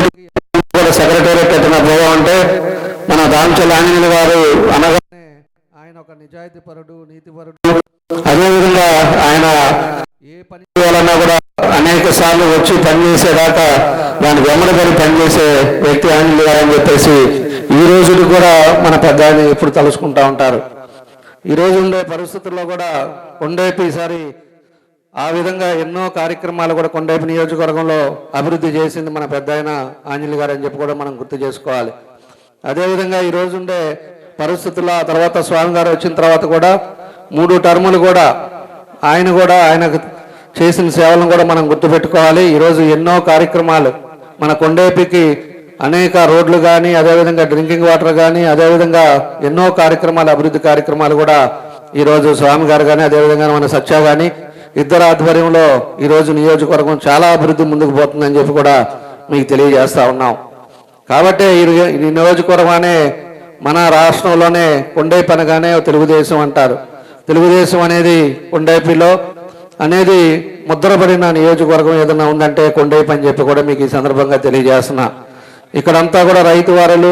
కూడా సెక్రటేరియట్ ఎట్టిన పోయామంటే మన దామచర్ల ఆంజనేయులు గారు అనగానే ఆయన ఒక నిజాయితీ పరుడు, నీతిపరుడు. అదేవిధంగా ఆయన ఏ పని చేయాలన్నా కూడా అనేక సార్లు వచ్చి పనిచేసేదాకా దాని వెంబడబడి పనిచేసే వ్యక్తి ఆంజనేయులు గారు అని చెప్పేసి ఈ రోజు కూడా మన పెద్ద ఆయన ఎప్పుడు తలుచుకుంటా ఉంటారు. ఈ రోజు ఉండే పరిస్థితుల్లో కూడా కొండేపి ఈసారి ఆ విధంగా ఎన్నో కార్యక్రమాలు కూడా కొండేపి నియోజకవర్గంలో అభివృద్ధి చేసింది మన పెద్ద ఆయన ఆంజనేయులు గారు అని చెప్పి కూడా మనం గుర్తు చేసుకోవాలి. అదేవిధంగా ఈ రోజు ఉండే పరిస్థితుల్లో ఆ తర్వాత స్వామి గారు వచ్చిన తర్వాత కూడా 3 టర్ములు కూడా ఆయనకు చేసిన సేవలను కూడా మనం గుర్తుపెట్టుకోవాలి. ఈరోజు ఎన్నో కార్యక్రమాలు మన కొండేపికి అనేక రోడ్లు కానీ, అదేవిధంగా డ్రింకింగ్ వాటర్ కానీ, అదేవిధంగా ఎన్నో కార్యక్రమాలు, అభివృద్ధి కార్యక్రమాలు కూడా ఈరోజు స్వామి గారు కానీ, అదేవిధంగా మన సత్య కానీ ఇద్దరు ఆధ్వర్యంలో ఈరోజు నియోజకవర్గం చాలా అభివృద్ధి ముందుకు పోతుందని చెప్పి కూడా మీకు తెలియజేస్తా ఉన్నాం. కాబట్టి ఈ నియోజకవర్గం అనే మన రాష్ట్రంలోనే కొండేపి అనగానే తెలుగుదేశం అంటారు. తెలుగుదేశం అనేది కొండేపిలో అనేది ముద్రపడిన నియోజకవర్గం ఏదైనా ఉందంటే కొండేపి అని చెప్పి కూడా మీకు ఈ సందర్భంగా తెలియజేస్తున్నా. ఇక్కడంతా కూడా రైతు వారులు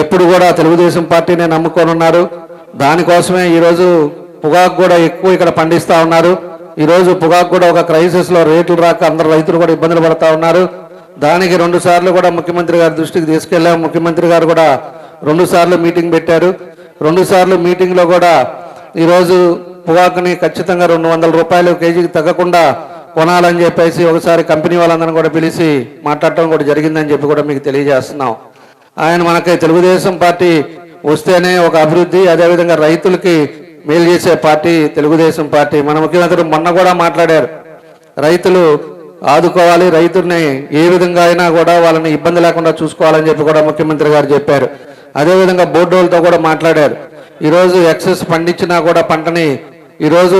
ఎప్పుడు కూడా తెలుగుదేశం పార్టీనే నమ్ముకొని ఉన్నారు. దానికోసమే ఈరోజు పొగాకు కూడా ఎక్కువ ఇక్కడ పండిస్తూ ఉన్నారు. ఈరోజు పొగాకు కూడా ఒక క్రైసిస్లో రేట్లు రాక అందరు రైతులు కూడా ఇబ్బందులు పడుతూ ఉన్నారు. దానికి 2 సార్లు కూడా ముఖ్యమంత్రి గారి దృష్టికి తీసుకెళ్ళాం. ముఖ్యమంత్రి గారు కూడా 2 సార్లు మీటింగ్ పెట్టారు. 2 సార్లు మీటింగ్లో కూడా ఈరోజు పొగాకుని ఖచ్చితంగా 200 రూపాయలు కేజీకి తగ్గకుండా కొనాలని చెప్పేసి ఒకసారి కంపెనీ వాళ్ళందరినీ కూడా పిలిచి మాట్లాడటం కూడా జరిగిందని చెప్పి కూడా మీకు తెలియజేస్తున్నాం. ఆయన మనకి తెలుగుదేశం పార్టీ వస్తేనే ఒక అభివృద్ధి, అదేవిధంగా రైతులకి మేలు చేసే పార్టీ తెలుగుదేశం పార్టీ. మన ముఖ్యమంత్రి మొన్న కూడా మాట్లాడారు, రైతులు ఆదుకోవాలి, రైతుల్ని ఏ విధంగా అయినా కూడా వాళ్ళని ఇబ్బంది లేకుండా చూసుకోవాలని చెప్పి కూడా ముఖ్యమంత్రి గారు చెప్పారు. అదేవిధంగా బోర్డులతో కూడా మాట్లాడారు. ఈరోజు ఎక్సెస్ పండించినా కూడా పంటని ఈరోజు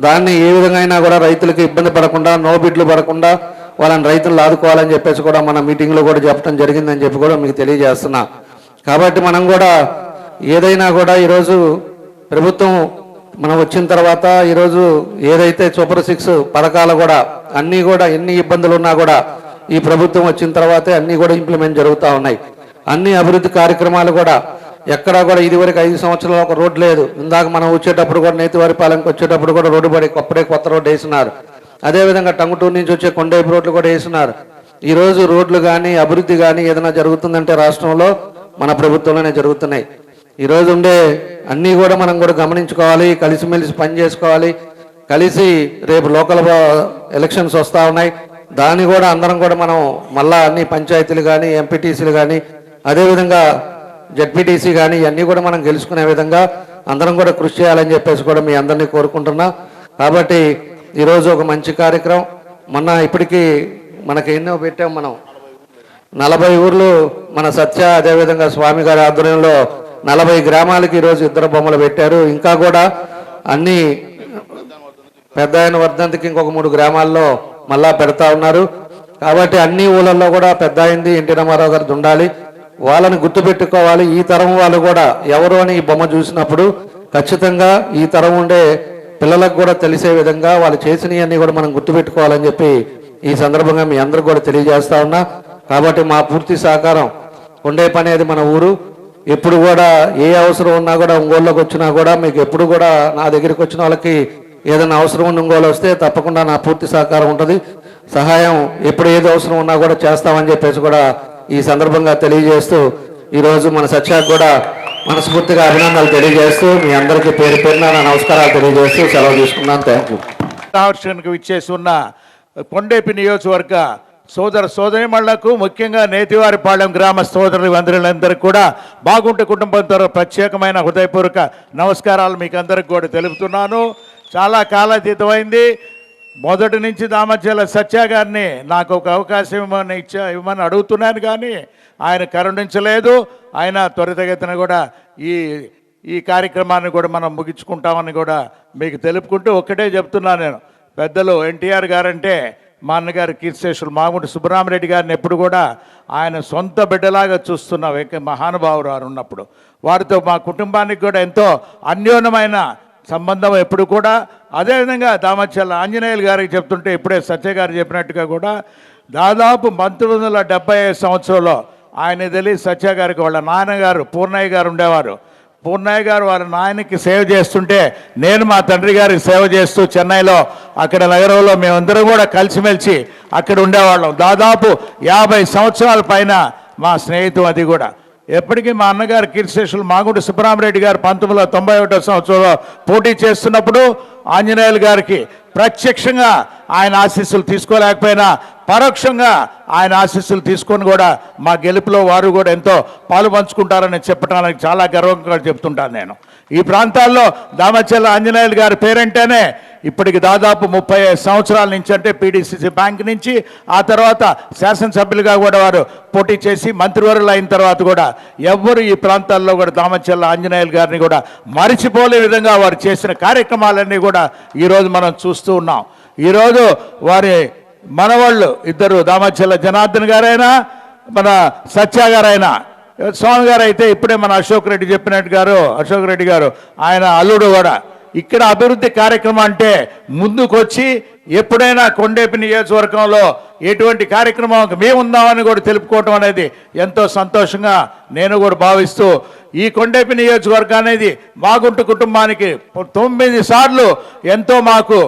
దాన్ని ఏ విధంగా అయినా కూడా రైతులకి ఇబ్బంది పడకుండా, నో బిడ్లు పడకుండా వాళ్ళని రైతులు ఆదుకోవాలని చెప్పేసి కూడా మన మీటింగ్లో కూడా చెప్పడం జరిగిందని చెప్పి కూడా మీకు తెలియజేస్తున్నా. కాబట్టి మనం కూడా ఏదైనా కూడా ఈరోజు ప్రభుత్వం మనం వచ్చిన తర్వాత ఈరోజు ఏదైతే సూపర్ 6 పథకాలు కూడా అన్నీ కూడా ఎన్ని ఇబ్బందులు ఉన్నా కూడా ఈ ప్రభుత్వం వచ్చిన తర్వాతే అన్నీ కూడా ఇంప్లిమెంట్ జరుగుతూ ఉన్నాయి. అన్ని అభివృద్ధి కార్యక్రమాలు కూడా ఎక్కడా కూడా ఇదివరకు 5 సంవత్సరాలు ఒక రోడ్డు లేదు. ఇందాక మనం వచ్చేటప్పుడు కూడా నేతివారిపాలెంకి వచ్చేటప్పుడు కూడా రోడ్డు పడి అప్పుడే కొత్త రోడ్డు వేసినారు. అదేవిధంగా టంగుటూరు నుంచి వచ్చే కొండేపి రోడ్లు కూడా వేసినారు. ఈరోజు రోడ్లు కానీ అభివృద్ధి కానీ ఏదైనా జరుగుతుందంటే రాష్ట్రంలో మన ప్రభుత్వంలోనే జరుగుతున్నాయి. ఈరోజు ఉండే అన్నీ కూడా మనం కూడా గమనించుకోవాలి, కలిసిమెలిసి పని చేసుకోవాలి. కలిసి రేపు లోకల్ ఎలక్షన్స్ వస్తూ ఉన్నాయి, దాన్ని కూడా అందరం కూడా మనం మళ్ళా అన్ని పంచాయతీలు కానీ, ఎంపీటీసీలు కానీ, అదేవిధంగా జడ్పీటీసీ కానీ ఇవన్నీ కూడా మనం గెలుచుకునే విధంగా అందరం కూడా కృషి చేయాలని చెప్పేసి కూడా మీ అందరినీ కోరుకుంటున్నా. కాబట్టి ఈరోజు ఒక మంచి కార్యక్రమం. మొన్న ఇప్పటికీ మనకి ఎన్నో పెట్టాం, మనం 40 ఊర్లు మన సత్య అదేవిధంగా స్వామి గారి ఆధ్వర్యంలో 40 గ్రామాలకి ఈరోజు ఇద్దరు బొమ్మలు పెట్టారు. ఇంకా కూడా అన్ని పెద్ద ఆయన వర్ధంతికి ఇంకొక 3 గ్రామాల్లో మళ్ళా పెడతా ఉన్నారు. కాబట్టి అన్ని ఊళ్ళల్లో కూడా పెద్ద అయింది ఎన్టీ రామారావు గారు ఉండాలి, వాళ్ళని గుర్తుపెట్టుకోవాలి. ఈ తరం వాళ్ళు కూడా ఎవరు అని ఈ బొమ్మ చూసినప్పుడు ఖచ్చితంగా ఈ తరం ఉండే పిల్లలకు కూడా తెలిసే విధంగా వాళ్ళు చేసినవన్నీ కూడా మనం గుర్తుపెట్టుకోవాలని చెప్పి ఈ సందర్భంగా మీ అందరికి కూడా తెలియజేస్తా ఉన్నా. కాబట్టి మా పూర్తి సహకారం. కొండేపి అనేది మన ఊరు. ఎప్పుడు కూడా ఏ అవసరం ఉన్నా కూడా ఒంగోలులోకి వచ్చినా కూడా మీకు ఎప్పుడు కూడా నా దగ్గరికి వచ్చిన వాళ్ళకి ఏదైనా అవసరం ఉన్న ఒంగోలు వస్తే తప్పకుండా నా పూర్తి సహకారం ఉంటుంది. సహాయం ఎప్పుడు ఏది అవసరం ఉన్నా కూడా చేస్తామని చెప్పేసి కూడా ఈ సందర్భంగా తెలియజేస్తూ ఈరోజు మన సత్యాకు కూడా మనస్ఫూర్తిగా అభినందనలు తెలియజేస్తూ మీ అందరికీ పేరు పేరున నా నమస్కారాలు తెలియజేస్తూ సెలవు తీసుకున్నాను. Thank you. ఆకర్షణకు ఇచ్చేసి ఉన్న కొండేపి నియోజకవర్గ సోదర సోదరిమణులకు, ముఖ్యంగా నేతివారిపాళెం గ్రామ సోదరులు అందరికీ కూడా బాగుంటే కుటుంబంతో ప్రత్యేకమైన హృదయపూర్వక నమస్కారాలు మీకు అందరికి కూడా తెలుపుతున్నాను. చాలా కాలాతీతమైంది. మొదటి నుంచి దామచర్ల సత్య గారిని నాకు ఒక అవకాశం ఇవ్వమని అడుగుతున్నాను, కానీ ఆయన కరుణించలేదు. ఆయన త్వరితగతిన కూడా ఈ కార్యక్రమాన్ని కూడా మనం ముగించుకుంటామని కూడా మీకు తెలుపుకుంటూ ఒక్కటే చెప్తున్నాను నేను. పెద్దలు ఎన్టీఆర్ గారంటే మా అన్నగారు కీర్తిశేషులు మాగుంట సుబ్బరామరెడ్డి గారిని ఎప్పుడు కూడా ఆయన సొంత బిడ్డలాగా చూస్తున్న మహానుభావురారు ఉన్నప్పుడు వారితో మా కుటుంబానికి కూడా ఎంతో అన్యోన్యమైన సంబంధం ఎప్పుడు కూడా. అదేవిధంగా దామచర్ల ఆంజనేయులు గారికి చెప్తుంటే ఇప్పుడే సత్య గారు చెప్పినట్టుగా కూడా దాదాపు 1975 సంవత్సరంలో ఆయన తెలియదు సత్య గారికి వాళ్ళ నాన్నగారు పూర్ణయ్య గారు ఉండేవారు. పూర్ణయ్య గారు వాళ్ళ నాయనకి సేవ చేస్తుంటే నేను మా తండ్రి గారికి సేవ చేస్తూ చెన్నైలో అక్కడ నగరంలో మేమందరం కూడా కలిసిమెలిసి అక్కడ ఉండేవాళ్ళం. దాదాపు 50 సంవత్సరాల పైన మా స్నేహితం అది కూడా. ఎప్పటికీ మా అన్నగారు కీర్తిశేషులు మాగుంట సుబ్బరామరెడ్డి గారు 1991 సంవత్సరంలో పోటీ చేస్తున్నప్పుడు ఆంజనేయులు గారికి ప్రత్యక్షంగా ఆయన ఆశీస్సులు తీసుకోలేకపోయినా పరోక్షంగా ఆయన ఆశీస్సులు తీసుకొని కూడా మా గెలుపులో వారు కూడా ఎంతో పాలు పంచుకుంటారని చెప్పడానికి చాలా గర్వంగా చెప్తుంటాను నేను. ఈ ప్రాంతాల్లో దామచర్ల ఆంజనేయులు గారి పేరంటేనే ఇప్పటికి దాదాపు 35 సంవత్సరాల నుంచి, అంటే పీడీసీసీ బ్యాంక్ నుంచి ఆ తర్వాత శాసనసభ్యులుగా కూడా వారు పోటీ చేసి మంత్రివర్యులు అయిన తర్వాత కూడా ఎవ్వరు ఈ ప్రాంతాల్లో కూడా దామచర్ల ఆంజనేయులు గారిని కూడా మరిచిపోలే విధంగా వారు చేసిన కార్యక్రమాలన్నీ కూడా ఈరోజు మనం చూస్తూ ఉన్నాం. ఈరోజు వారి మనవాళ్ళు ఇద్దరు దామచర్ల జనార్దన్ గారైనా మన సత్య గారైనా స్వామి గారు అయితే ఇప్పుడే మన అశోక్ రెడ్డి గారు ఆయన అల్లుడు కూడా ఇక్కడ అభివృద్ధి కార్యక్రమం అంటే ముందుకొచ్చి ఎప్పుడైనా కొండేపి నియోజకవర్గంలో ఎటువంటి కార్యక్రమం మేముందామని కూడా తెలుపుకోవటం అనేది ఎంతో సంతోషంగా నేను కూడా భావిస్తూ ఈ కొండేపి నియోజకవర్గం అనేది మాగుంట కుటుంబానికి 9 సార్లు ఎంతో మాకు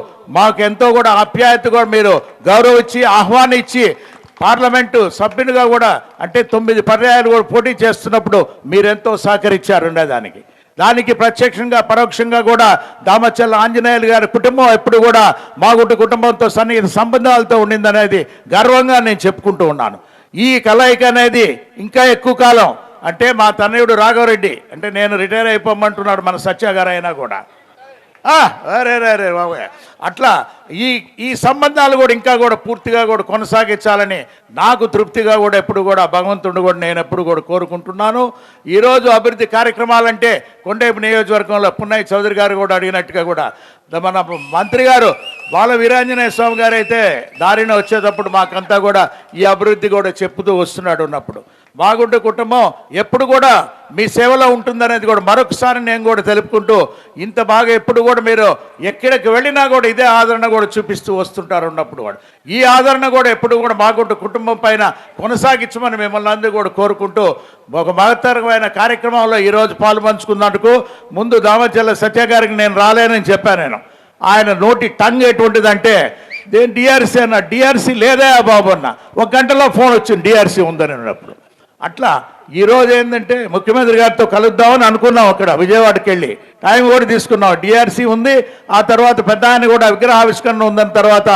ఎంతో కూడా ఆప్యాయత కూడా మీరు గౌరవించి ఆహ్వానించి పార్లమెంటు సభ్యునిగా కూడా అంటే 9 పర్యాయాలు కూడా పోటీ చేస్తున్నప్పుడు మీరెంతో సహకరించారు దానికి ప్రత్యక్షంగా పరోక్షంగా కూడా దామచర్ల ఆంజనేయులు గారి కుటుంబం ఎప్పుడు కూడా మాగుంట కుటుంబంతో సన్నిహిత సంబంధాలతో ఉండిందనేది గర్వంగా నేను చెప్పుకుంటూ ఉన్నాను. ఈ కలయిక అనేది ఇంకా ఎక్కువ కాలం, అంటే మా తనయుడు రాఘవరెడ్డి అంటే నేను రిటైర్ అయిపోమంటున్నాడు మన సత్య గారు అయినా కూడా అరే బాబు అట్లా ఈ సంబంధాలు కూడా ఇంకా కూడా పూర్తిగా కూడా కొనసాగించాలని నాకు తృప్తిగా కూడా ఎప్పుడు కూడా భగవంతుడు కూడా నేను ఎప్పుడు కూడా కోరుకుంటున్నాను. ఈరోజు అభివృద్ధి కార్యక్రమాలంటే కొండేపి నియోజకవర్గంలో పున్నయ్య చౌదరి గారు కూడా అడిగినట్టుగా కూడా మన మంత్రి గారు బాల వీరాంజనేయ స్వామి గారు అయితే దారిన వచ్చేటప్పుడు మాకంతా కూడా ఈ అభివృద్ధి కూడా చెప్పుతూ వస్తున్నాడు ఉన్నప్పుడు మాగుంట కుటుంబం ఎప్పుడు కూడా మీ సేవలో ఉంటుందనేది కూడా మరొకసారి నేను కూడా తెలుపుకుంటూ ఇంత బాగా ఎప్పుడు కూడా మీరు ఎక్కడికి వెళ్ళినా కూడా ఇదే ఆదరణ కూడా చూపిస్తూ వస్తుంటారు ఉన్నప్పుడు కూడా ఈ ఆదరణ కూడా ఎప్పుడు కూడా మాగుంట కుటుంబం పైన కొనసాగించమని మిమ్మల్ని అందరూ కూడా కోరుకుంటూ ఒక మహత్తరమైన కార్యక్రమంలో ఈరోజు పాలు పంచుకున్నందుకు ముందు దామచర్ల సత్య గారికి నేను రాలేనని చెప్పాను. నేను ఆయన నోటి టంగ్ ఎటువంటిదంటే డిఆర్సీ అన్న, డిఆర్సీ లేదా బాబు అన్న, 1 గంటలో ఫోన్ వచ్చింది డిఆర్సీ ఉందని అన్నప్పుడు. అట్లా ఈరోజు ఏంటంటే ముఖ్యమంత్రి గారితో కలుద్దామని అనుకున్నాం, అక్కడ విజయవాడకి వెళ్ళి టైం కూడా తీసుకున్నాం. డిఆర్సీ ఉంది, ఆ తర్వాత పెద్ద ఆయన కూడా విగ్రహావిష్కరణ ఉందని తర్వాత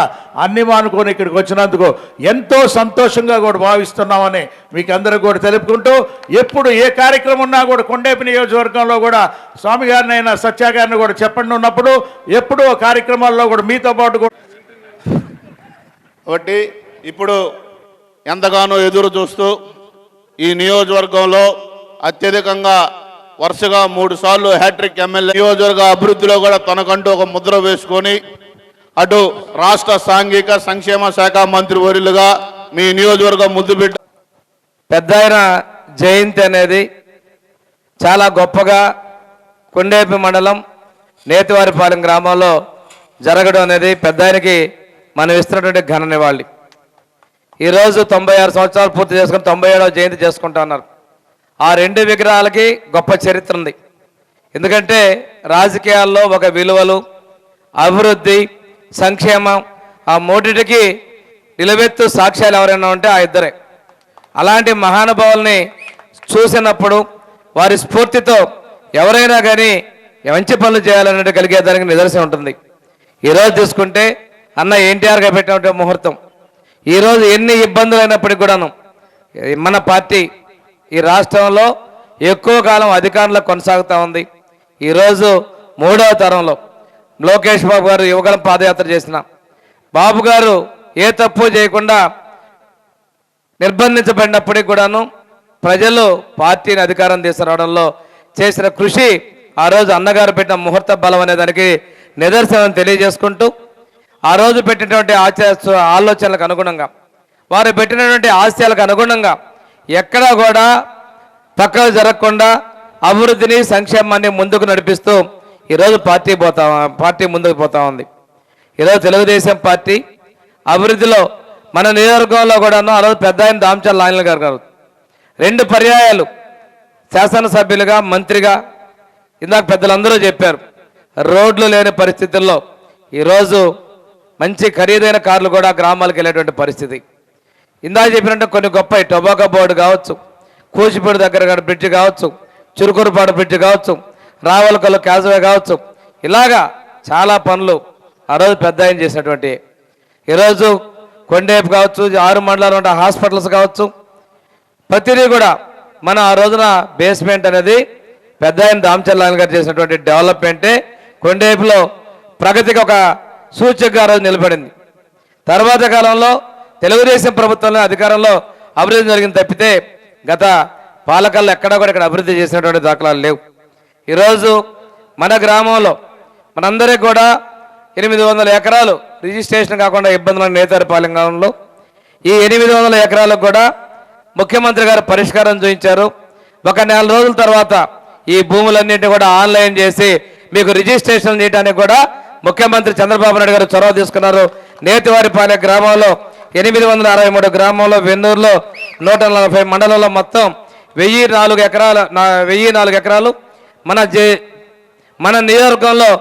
అన్ని మానుకొని ఇక్కడికి వచ్చినందుకు ఎంతో సంతోషంగా కూడా భావిస్తున్నామని మీకు అందరూ కూడా తెలుపుకుంటూ ఎప్పుడు ఏ కార్యక్రమం ఉన్నా కూడా కొండేపి నియోజకవర్గంలో కూడా స్వామి గారిని అయినా సత్య గారిని కూడా చెప్పండి ఉన్నప్పుడు ఎప్పుడూ కార్యక్రమాల్లో కూడా మీతో పాటు కూడా కాబట్టి ఇప్పుడు ఎంతగానో ఎదురు చూస్తూ ఈ నియోజకవర్గంలో అత్యధికంగా వరుసగా 3 సార్లు హ్యాట్రిక్ ఎమ్మెల్యే నియోజకవర్గ అభివృద్ధిలో కూడా తనకంటూ ఒక ముద్ర వేసుకొని అటు రాష్ట్ర సాంఘిక సంక్షేమ శాఖ మంత్రి వర్యులుగా మీ నియోజకవర్గం ముద్దుబిడ్డ పెద్దాయన జయంతి అనేది చాలా గొప్పగా కొండేపి మండలం నేతివారిపాలెం గ్రామంలో జరగడం అనేది పెద్దాయనకి మనం ఇస్తున్నటువంటి ఘన నివాళి. ఈరోజు 96 సంవత్సరాలు పూర్తి చేసుకుని 97వ జయంతి చేసుకుంటా ఉన్నారు. ఆ 2 విగ్రహాలకి గొప్ప చరిత్ర ఉంది. ఎందుకంటే రాజకీయాల్లో ఒక విలువలు, అభివృద్ధి, సంక్షేమం ఆ మూటికి నిలబెత్తు సాక్ష్యాలు ఎవరైనా ఉంటే ఆ ఇద్దరే. అలాంటి మహానుభావుల్ని చూసినప్పుడు వారి స్ఫూర్తితో ఎవరైనా కానీ మంచి పనులు చేయాలన్నట్టు కలిగేదానికి నిదర్శనం ఉంటుంది. ఈరోజు తీసుకుంటే అన్న ఎన్టీఆర్గా పెట్టినటువంటి ముహూర్తం. ఈరోజు ఎన్ని ఇబ్బందులు అయినప్పటికీ కూడాను మన పార్టీ ఈ రాష్ట్రంలో ఎక్కువ కాలం అధికారంలో కొనసాగుతూ ఉంది. ఈరోజు 3వ తరంలో లోకేష్ బాబు గారు యువగలం పాదయాత్ర చేసిన బాబు గారు ఏ తప్పు చేయకుండా నిర్బంధించబడినప్పటికీ కూడాను ప్రజలు పార్టీని అధికారం తీసుకురావడంలో చేసిన కృషి ఆ రోజు అన్నగారు పెట్టిన ముహూర్త బలం అనే దానికి నిదర్శనం తెలియజేసుకుంటూ ఆ రోజు పెట్టినటువంటి ఆలోచనలకు అనుగుణంగా వారు పెట్టినటువంటి ఆశయాలకు అనుగుణంగా ఎక్కడా కూడా పక్కకు జరగకుండా అభివృద్ధిని సంక్షేమాన్ని ముందుకు నడిపిస్తూ ఈరోజు పార్టీ ముందుకు పోతా ఉంది. ఈరోజు తెలుగుదేశం పార్టీ అభివృద్ధిలో మన నియోజకవర్గంలో కూడాను ఆ రోజు పెద్ద ఆయన దామచర్ల ఆంజనేయులు గారు 2 పర్యాయాలు శాసనసభ్యులుగా మంత్రిగా ఇందాక పెద్దలందరూ చెప్పారు. రోడ్లు లేని పరిస్థితుల్లో ఈరోజు మంచి ఖరీదైన కార్లు కూడా గ్రామాలకు వెళ్ళేటువంటి పరిస్థితి. ఇందాక చెప్పినట్టు కొన్ని గొప్ప టొబాకో బోర్డు కావచ్చు, కూచిపూడి దగ్గర బ్రిడ్జ్ కావచ్చు, చురుకురుపాడు బ్రిడ్జ్ కావచ్చు, రావలకల్లు క్యాజ్వే కావచ్చు, ఇలాగా చాలా పనులు ఆ రోజు పెద్ద ఆయన చేసినటువంటి. ఈరోజు కొండేపు కావచ్చు, 6 మండలాలు ఉన్న హాస్పిటల్స్ కావచ్చు, ప్రతిదీ కూడా మన ఆ రోజున బేస్మెంట్ అనేది పెద్ద ఆయన దామచర్ల గారు చేసినటువంటి డెవలప్మెంటే కొండేపులో ప్రగతికి ఒక సూచకగా ఆ రోజు నిలబడింది. తర్వాత కాలంలో తెలుగుదేశం ప్రభుత్వంలో అధికారంలో అభివృద్ధి జరిగింది తప్పితే గత పాలకల్లో ఎక్కడా కూడా ఇక్కడ అభివృద్ధి చేసినటువంటి దాఖలాలు లేవు. ఈరోజు మన గ్రామంలో మనందరికీ కూడా 800 ఎకరాలు రిజిస్ట్రేషన్ కాకుండా ఇబ్బందులు నేతారిపాలెం గ్రామంలో ఈ 800 ఎకరాలకు కూడా ముఖ్యమంత్రి గారు పరిష్కారం చూపించారు. ఒక 4 రోజుల తర్వాత ఈ భూములన్నింటినీ కూడా ఆన్లైన్ చేసి మీకు రిజిస్ట్రేషన్ చేయడానికి కూడా ముఖ్యమంత్రి చంద్రబాబు నాయుడు గారు చొరవ తీసుకున్నారు. నేతివారిపాలెం గ్రామంలో 863 గ్రామంలో, వెన్నూరులో 140 మండలంలో మొత్తం 1004 ఎకరాలు మన నియోజకవర్గంలో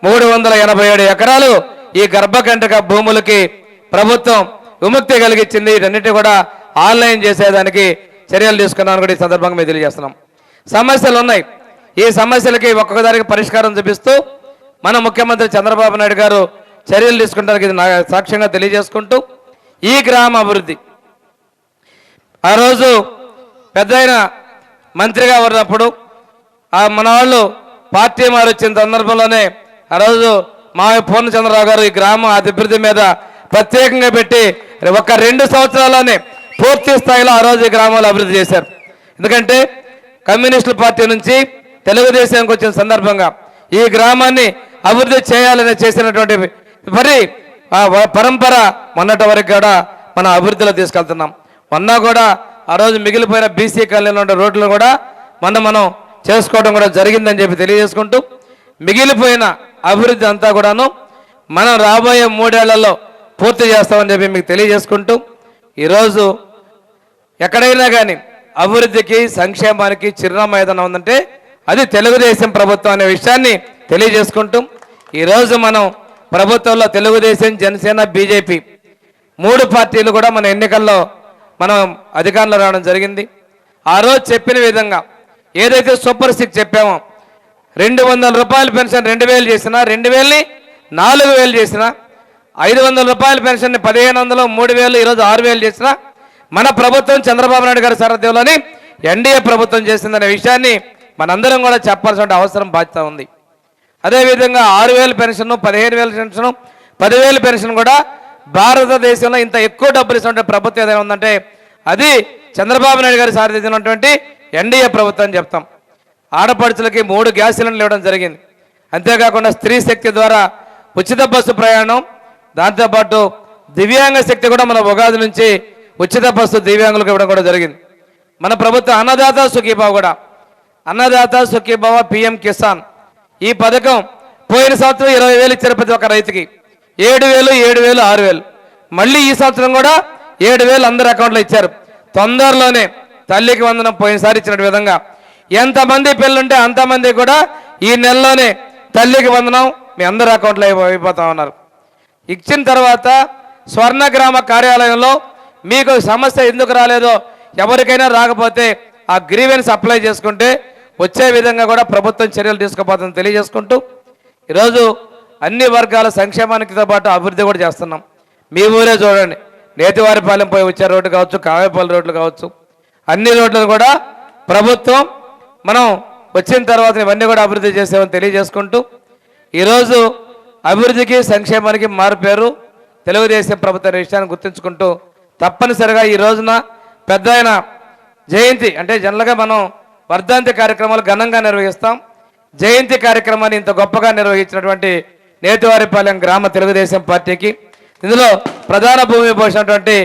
2387 ఎకరాలు ఈ గర్భకంటక భూములకి ప్రభుత్వం విముక్తి కలిగించింది. వీటన్నిటి కూడా ఆన్లైన్ చేసేదానికి చర్యలు తీసుకున్నాను కూడా ఈ సందర్భంగా మేము తెలియజేస్తున్నాం. సమస్యలు ఉన్నాయి. ఈ సమస్యలకి ఒక్కొక్కదానికి పరిష్కారం చూపిస్తూ మన ముఖ్యమంత్రి చంద్రబాబు నాయుడు గారు చర్యలు తీసుకుంటానికి ఇది సాక్ష్యంగా తెలియజేసుకుంటూ ఈ గ్రామ అభివృద్ధి ఆ రోజు పెద్ద మంత్రిగా ఉన్నప్పుడు మన వాళ్ళు పార్టీ మారి వచ్చిన సందర్భంలోనే ఆ రోజు మా పూర్ణచంద్రరావు గారు ఈ గ్రామ అభివృద్ధి మీద ప్రత్యేకంగా పెట్టి ఒక 2 సంవత్సరాల్లోనే పూర్తి స్థాయిలో ఆ రోజు ఈ గ్రామాలు అభివృద్ధి చేశారు. ఎందుకంటే కమ్యూనిస్టుల పార్టీ నుంచి తెలుగుదేశానికి వచ్చిన సందర్భంగా ఈ గ్రామాన్ని అభివృద్ధి చేయాలని చేసినటువంటి మరి పరంపర మొన్నటి వరకు కూడా మన అభివృద్ధిలో తీసుకెళ్తున్నాం. మొన్న కూడా ఆ రోజు మిగిలిపోయిన బీసీ కాలనీలో ఉన్న రోడ్లు కూడా మనం చేసుకోవడం కూడా జరిగిందని చెప్పి తెలియజేసుకుంటూ మిగిలిపోయిన అభివృద్ధి అంతా కూడాను మనం రాబోయే 3 ఏళ్లలో పూర్తి చేస్తామని చెప్పి మీకు తెలియజేసుకుంటూ ఈరోజు ఎక్కడైనా కానీ అభివృద్ధికి సంక్షేమానికి చిరునామా ఏదైనా ఉందంటే అది తెలుగుదేశం ప్రభుత్వం అనే విషయాన్ని తెలియజేసుకుంటూ ఈరోజు మనం ప్రభుత్వంలో తెలుగుదేశం, జనసేన, బీజేపీ 3 పార్టీలు కూడా మన ఎన్నికల్లో మనం అధికారంలో రావడం జరిగింది. ఆ రోజు చెప్పిన విధంగా ఏదైతే సూపర్ 6 చెప్పామో 200 రూపాయల పెన్షన్ 2000 చేసినా, 2000ని 4000 చేసినా, 500 రూపాయల పెన్షన్ని 1500, 3000 ఈరోజు 6000 చేసినా మన ప్రభుత్వం చంద్రబాబు నాయుడు గారి సారథ్యంలోని ఎన్డీఏ ప్రభుత్వం చేసిందనే విషయాన్ని మనందరం కూడా చెప్పాల్సిన అవసరం బాధ్యత ఉంది. అదేవిధంగా 6000 పెన్షన్, 15000 పెన్షన్, 10,000 పెన్షన్ కూడా భారతదేశంలో ఇంత ఎక్కువ డబ్బులు ఇస్తున్న ప్రభుత్వం ఏదైనా ఉందంటే అది చంద్రబాబు నాయుడు గారి సారథ్యంలో ఉన్నటువంటి ఎన్డీఏ ప్రభుత్వం అని చెప్తాం. ఆడపడుచులకి 3 గ్యాస్ సిలిండర్లు ఇవ్వడం జరిగింది. అంతేకాకుండా స్త్రీ శక్తి ద్వారా ఉచిత బస్సు ప్రయాణం, దాంతోపాటు దివ్యాంగ శక్తి కూడా మన ఉగాది నుంచి ఉచిత బస్సు దివ్యాంగులకు ఇవ్వడం కూడా జరిగింది. మన ప్రభుత్వం అన్నదాత సుఖీభావ కూడా అన్నదాత సుఖీభావ పిఎం కిసాన్ ఈ పథకం పోయిన సంవత్సరం 20,000 ఇచ్చారు ప్రతి ఒక్క రైతుకి. 7,000, 7,000, 6,000 మళ్ళీ ఈ సంవత్సరం కూడా 7,000 అందరి అకౌంట్లో ఇచ్చారు. తొందరలోనే తల్లికి వందనం పోయినసారి ఇచ్చిన విధంగా ఎంతమంది పిల్లలుంటే అంతమంది కూడా ఈ నెలలోనే తల్లికి వందనం మీ అందరి అకౌంట్లో అయిపోతా ఉన్నారు. ఇచ్చిన తర్వాత స్వర్ణగ్రామ కార్యాలయంలో మీకు సమస్య ఎందుకు రాలేదో ఎవరికైనా రాకపోతే ఆ గ్రీవెన్స్ అప్లై చేసుకుంటే వచ్చే విధంగా కూడా ప్రభుత్వం చర్యలు తీసుకోబోతుందని తెలియజేసుకుంటూ ఈరోజు అన్ని వర్గాల సంక్షేమానికితో పాటు అభివృద్ధి కూడా చేస్తున్నాం. మీ ఊరే చూడండి, నేతివారిపాలెం పోయి వచ్చే రోడ్డు కావచ్చు, కావేపల్లి రోడ్లు కావచ్చు, అన్ని రోడ్లను కూడా ప్రభుత్వం మనం వచ్చిన తర్వాత ఇవన్నీ కూడా అభివృద్ధి చేసామని తెలియజేసుకుంటూ ఈరోజు అభివృద్ధికి సంక్షేమానికి మారుపేరు తెలుగుదేశం ప్రభుత్వ విషయాన్ని గుర్తుంచుకుంటూ తప్పనిసరిగా ఈ రోజున పెద్ద ఆయన జయంతి అంటే జనరల్గా మనం వర్ధంతి కార్యక్రమాలు ఘనంగా నిర్వహిస్తాం. జయంతి కార్యక్రమాన్ని ఇంత గొప్పగా నిర్వహించినటువంటి నేతివారిపాలెం గ్రామ తెలుగుదేశం పార్టీకి, ఇందులో ప్రధాన భూమి పోసినటువంటి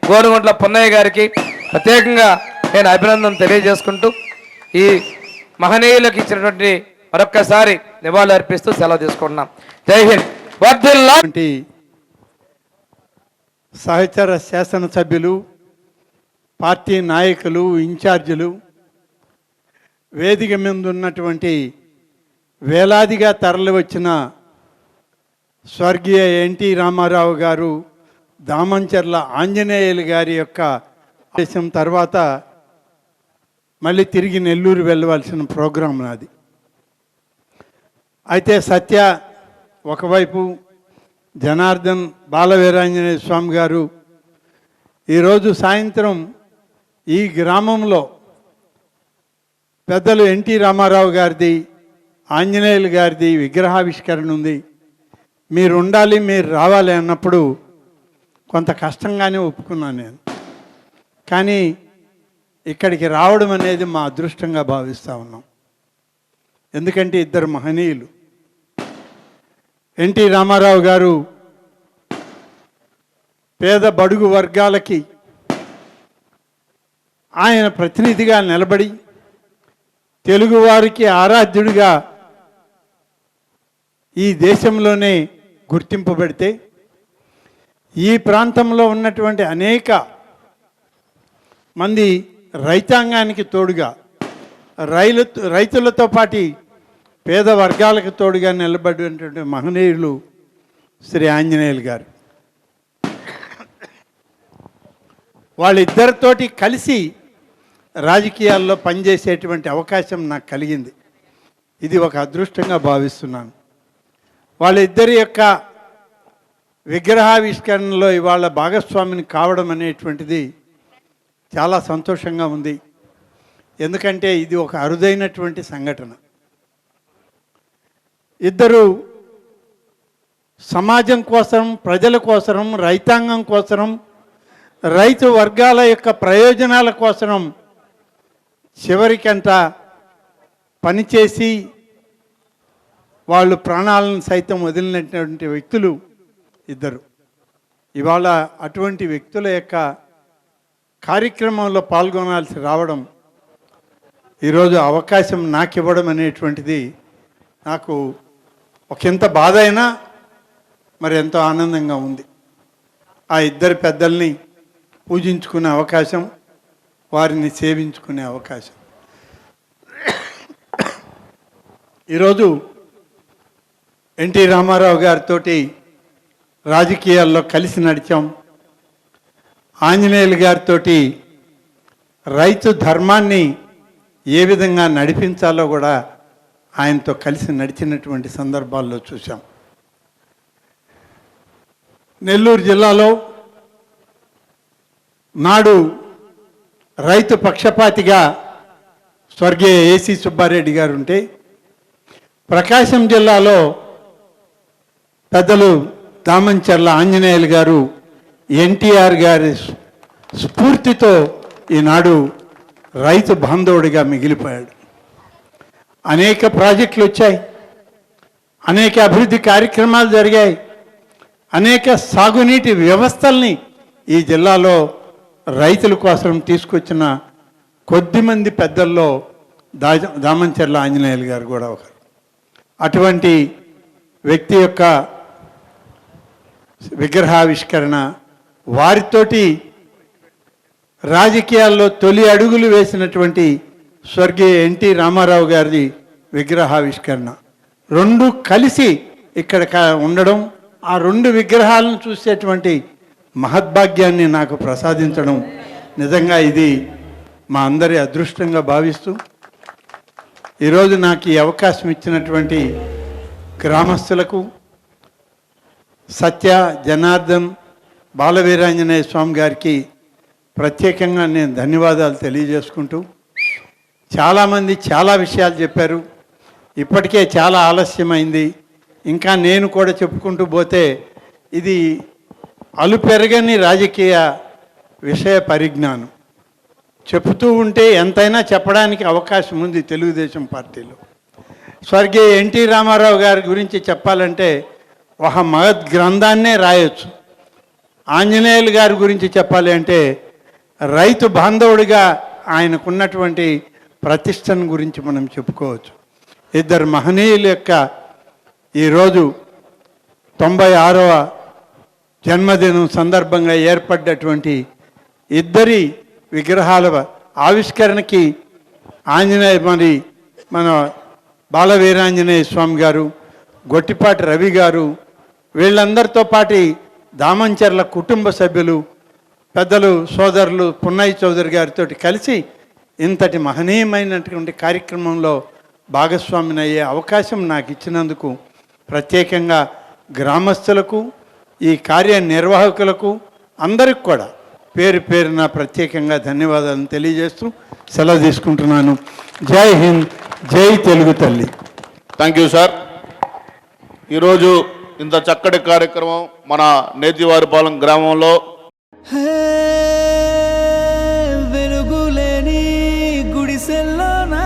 గోనుగుంట్ల పున్నయ్య గారికి ప్రత్యేకంగా నేను అభినందన తెలియజేసుకుంటూ ఈ మహనీయులకు ఇచ్చినటువంటి మరొక్కసారి నివాళులు అర్పిస్తూ సెలవు తీసుకుంటున్నాం. జై హింద్. వర్ధిల్లా. సహచర శాసనసభ్యులు, పార్టీ నాయకులు, ఇన్ఛార్జీలు, వేదిక మీద ఉన్నటువంటి వేలాదిగా తరలివచ్చిన స్వర్గీయ ఎన్టీ రామారావు గారు, దామంచర్ల ఆంజనేయులు గారి యొక్క ఆదేశం తర్వాత మళ్ళీ తిరిగి నెల్లూరు వెళ్ళవలసిన ప్రోగ్రాం నాది. అయితే సత్య ఒకవైపు, జనార్దన్, బాలవీరాంజనేయ స్వామి గారు ఈరోజు సాయంత్రం ఈ గ్రామంలో పెద్దలు ఎన్టీ రామారావు గారిది, ఆంజనేయులు గారిది విగ్రహావిష్కరణ ఉంది, మీరు ఉండాలి, మీరు రావాలి అన్నప్పుడు కొంత కష్టంగానే ఒప్పుకున్నాను నేను. కానీ ఇక్కడికి రావడం అనేది మా అదృష్టంగా భావిస్తూ ఉన్నాం. ఎందుకంటే ఇద్దరు మహనీయులు. ఎన్టీ రామారావు గారు పేద బడుగు వర్గాలకి ఆయన ప్రతినిధిగా నిలబడి తెలుగువారికి ఆరాధ్యుడిగా ఈ దేశంలోనే గుర్తింపబడితే, ఈ ప్రాంతంలో ఉన్నటువంటి అనేక మంది రైతాంగానికి తోడుగా, రైతులతో పాటు పేద వర్గాలకు తోడుగా నిలబడినటువంటి మహనీయులు శ్రీ ఆంజనేయులు గారు. వాళ్ళిద్దరితోటి కలిసి రాజకీయాల్లో పనిచేసేటువంటి అవకాశం నాకు కలిగింది. ఇది ఒక అదృష్టంగా భావిస్తున్నాను. వాళ్ళిద్దరి యొక్క విగ్రహావిష్కరణలో ఇవాళ భాగస్వామిని కావడం అనేటువంటిది చాలా సంతోషంగా ఉంది. ఎందుకంటే ఇది ఒక అరుదైనటువంటి సంఘటన. ఇద్దరు సమాజం కోసం, ప్రజల కోసం, రైతాంగం కోసం, రైతు వర్గాల యొక్క ప్రయోజనాల కోసం చివరికంట పనిచేసి వాళ్ళు ప్రాణాలను సైతం వదిలినటువంటి వ్యక్తులు ఇద్దరు. ఇవాళ అటువంటి వ్యక్తుల యొక్క కార్యక్రమంలో పాల్గొనాల్సి రావడం, ఈరోజు అవకాశం నాకు ఇవ్వడం అనేటువంటిది నాకు ఒకంత బాధ అయినా మరి ఎంతో ఆనందంగా ఉంది. ఆ ఇద్దరు పెద్దల్ని పూజించుకునే అవకాశం, వారిని సేవించుకునే అవకాశం. ఈరోజు ఎన్టీ రామారావు గారితో రాజకీయాల్లో కలిసి నడిచాం. ఆంజనేయులు గారితో రైతు ధర్మాన్ని ఏ విధంగా నడిపించాలో కూడా ఆయనతో కలిసి నడిచినటువంటి సందర్భాల్లో చూసాం. నెల్లూరు జిల్లాలో నాడు రైతు పక్షపాతిగా స్వర్గీయ ఏసీ సుబ్బారెడ్డి గారు ఉంటే, ప్రకాశం జిల్లాలో పెద్దలు దామంచర్ల ఆంజనేయులు గారు ఎన్టీఆర్ గారి స్ఫూర్తితో ఈనాడు రైతు బాంధవుడిగా మిగిలిపోయాడు. అనేక ప్రాజెక్టులు వచ్చాయి, అనేక అభివృద్ధి కార్యక్రమాలు జరిగాయి, అనేక సాగునీటి వ్యవస్థల్ని ఈ జిల్లాలో రైతుల కోసం తీసుకొచ్చిన కొద్దిమంది పెద్దల్లో దామంచర్ల ఆంజనేయులు గారు కూడా ఒకరు. అటువంటి వ్యక్తి యొక్క విగ్రహావిష్కరణ, వారితోటి రాజకీయాల్లో తొలి అడుగులు వేసినటువంటి స్వర్గీయ ఎన్టీ రామారావు గారి విగ్రహావిష్కరణ, రెండు కలిసి ఇక్కడ ఉండడం, ఆ రెండు విగ్రహాలను చూసేటువంటి మహద్భాగ్యాన్ని నాకు ప్రసాదించడం నిజంగా ఇది మా అందరి అదృష్టంగా భావిస్తూ, ఈరోజు నాకు ఈ అవకాశం ఇచ్చినటువంటి గ్రామస్తులకు, సత్య, జనార్దన్, బాలవీరాంజనేయ స్వామి గారికి ప్రత్యేకంగా నేను ధన్యవాదాలు తెలియజేసుకుంటూ, చాలామంది చాలా విషయాలు చెప్పారు. ఇప్పటికే చాలా ఆలస్యమైంది. ఇంకా నేను కూడా చెప్పుకుంటూ పోతే ఇది అలుపెరగని రాజకీయ విషయ పరిజ్ఞానం. చెప్తూ ఉంటే ఎంతైనా చెప్పడానికి అవకాశం ఉంది తెలుగుదేశం పార్టీలో. స్వర్గీయ ఎన్టీ రామారావు గారి గురించి చెప్పాలంటే ఒక మహత్ గ్రంథాన్నే రాయొచ్చు. ఆంజనేయులు గారి గురించి చెప్పాలి అంటే రైతు బాంధవుడిగా ఆయనకున్నటువంటి ప్రతిష్టను గురించి మనం చెప్పుకోవచ్చు. ఇద్దరు మహనీయుల యొక్క ఈరోజు 96వ జన్మదినం సందర్భంగా ఏర్పడ్డటువంటి ఇద్దరి విగ్రహాల ఆవిష్కరణకి మన బాలవీరాంజనేయ స్వామి గారు, గొట్టిపాటి రవి గారు, వీళ్ళందరితో పాటు దామంచర్ల కుటుంబ సభ్యులు, పెద్దలు సోదరులు పున్నయ్య చౌదరి గారితో కలిసి ఇంతటి మహనీయమైనటువంటి కార్యక్రమంలో భాగస్వామిని అయ్యే అవకాశం నాకు ఇచ్చినందుకు ప్రత్యేకంగా గ్రామస్తులకు, ఈ కార్యనిర్వాహకులకు అందరికి కూడా పేరు పేరున ప్రత్యేకంగా ధన్యవాదాలను తెలియజేస్తూ సెలవు తీసుకుంటున్నాను. జై హింద్, జై తెలుగు తల్లి. Thank you sir. ఈరోజు ఇంత చక్కటి కార్యక్రమం మన నేతివారిపాలెం గ్రామంలో వెలుగులేని గుడిసెల్లోనా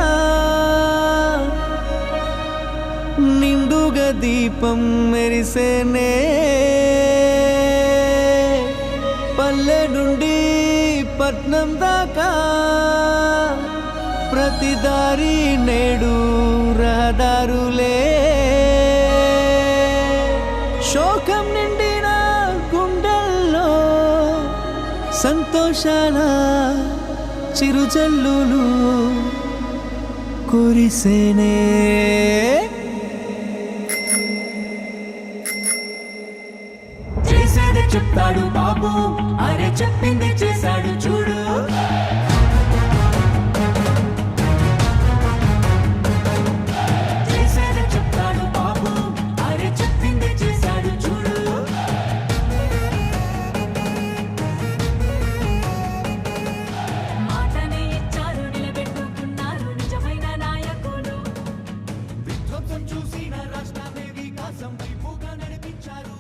నిండుగా దీపం మెరిసేనే పల్లె నుండి పట్నం దాకా ప్రతి దారి నేడు రహదారులే శోకం నిండిన గుండెల్లో సంతోషాల చిరుజల్లులు కురిసేనే చేసేది చెప్తాడు బాబు, అరే చెప్పింది చేశాడు చూడు. చేసేది చెప్తాడు బాబు, అరే చెప్పింది చేశాడు చూడు. మాటనే ఇచ్చారు, నిలబెట్టుకున్నారు నిజమైన నాయకులు. విధ్వంసం చూసిన రాష్ట్రాన్ని వికాసం వైపుగా నడిపించారు.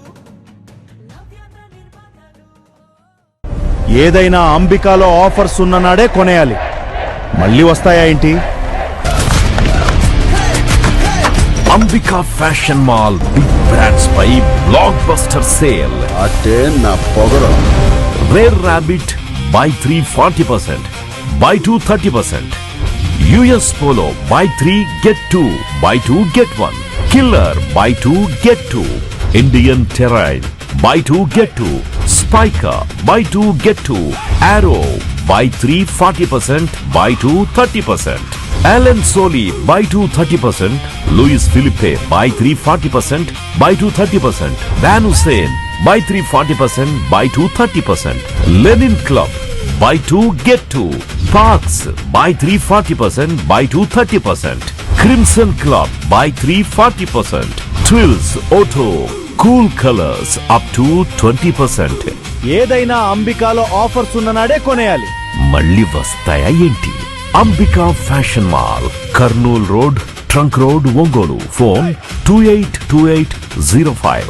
ఏదైనా అంబికాలో ఆఫర్స్ ఉన్న నాడే కొనేయాలి. మళ్ళీ వస్తాయా ఏంటి? Ambika fashion mall big brands పై బ్లాక్ బస్టర్ సేల్. అంటే నా పొగరు. Rare Rabbit buy 3 40%, buy 2 30%. US Polo buy 3 get 2, buy 2 get 1. Killer buy 2 get 2. Indian Terrain buy 2 get 2. Spiker buy 2 get 2. Arrow buy 3 40%, buy 2 30%. Allen Solly buy 2 30%. Louis Philippe buy 3 40%, buy 2 30%. Van Hussein buy 3 40%, buy 2 30%. Lenin Club buy 2 get 2. Parks buy 3 40%, buy 2 30%. Crimson Club buy 3 40%. Twills Auto cool colours up to 20%. ఏదైనా అంబికాలో offers ఉన్న నాడే కొనేయాలి. మళ్ళీ వస్తాయా ఏంటి? Ambika fashion mall, Kurnool road, trunk road, Ongole. Phone 282805.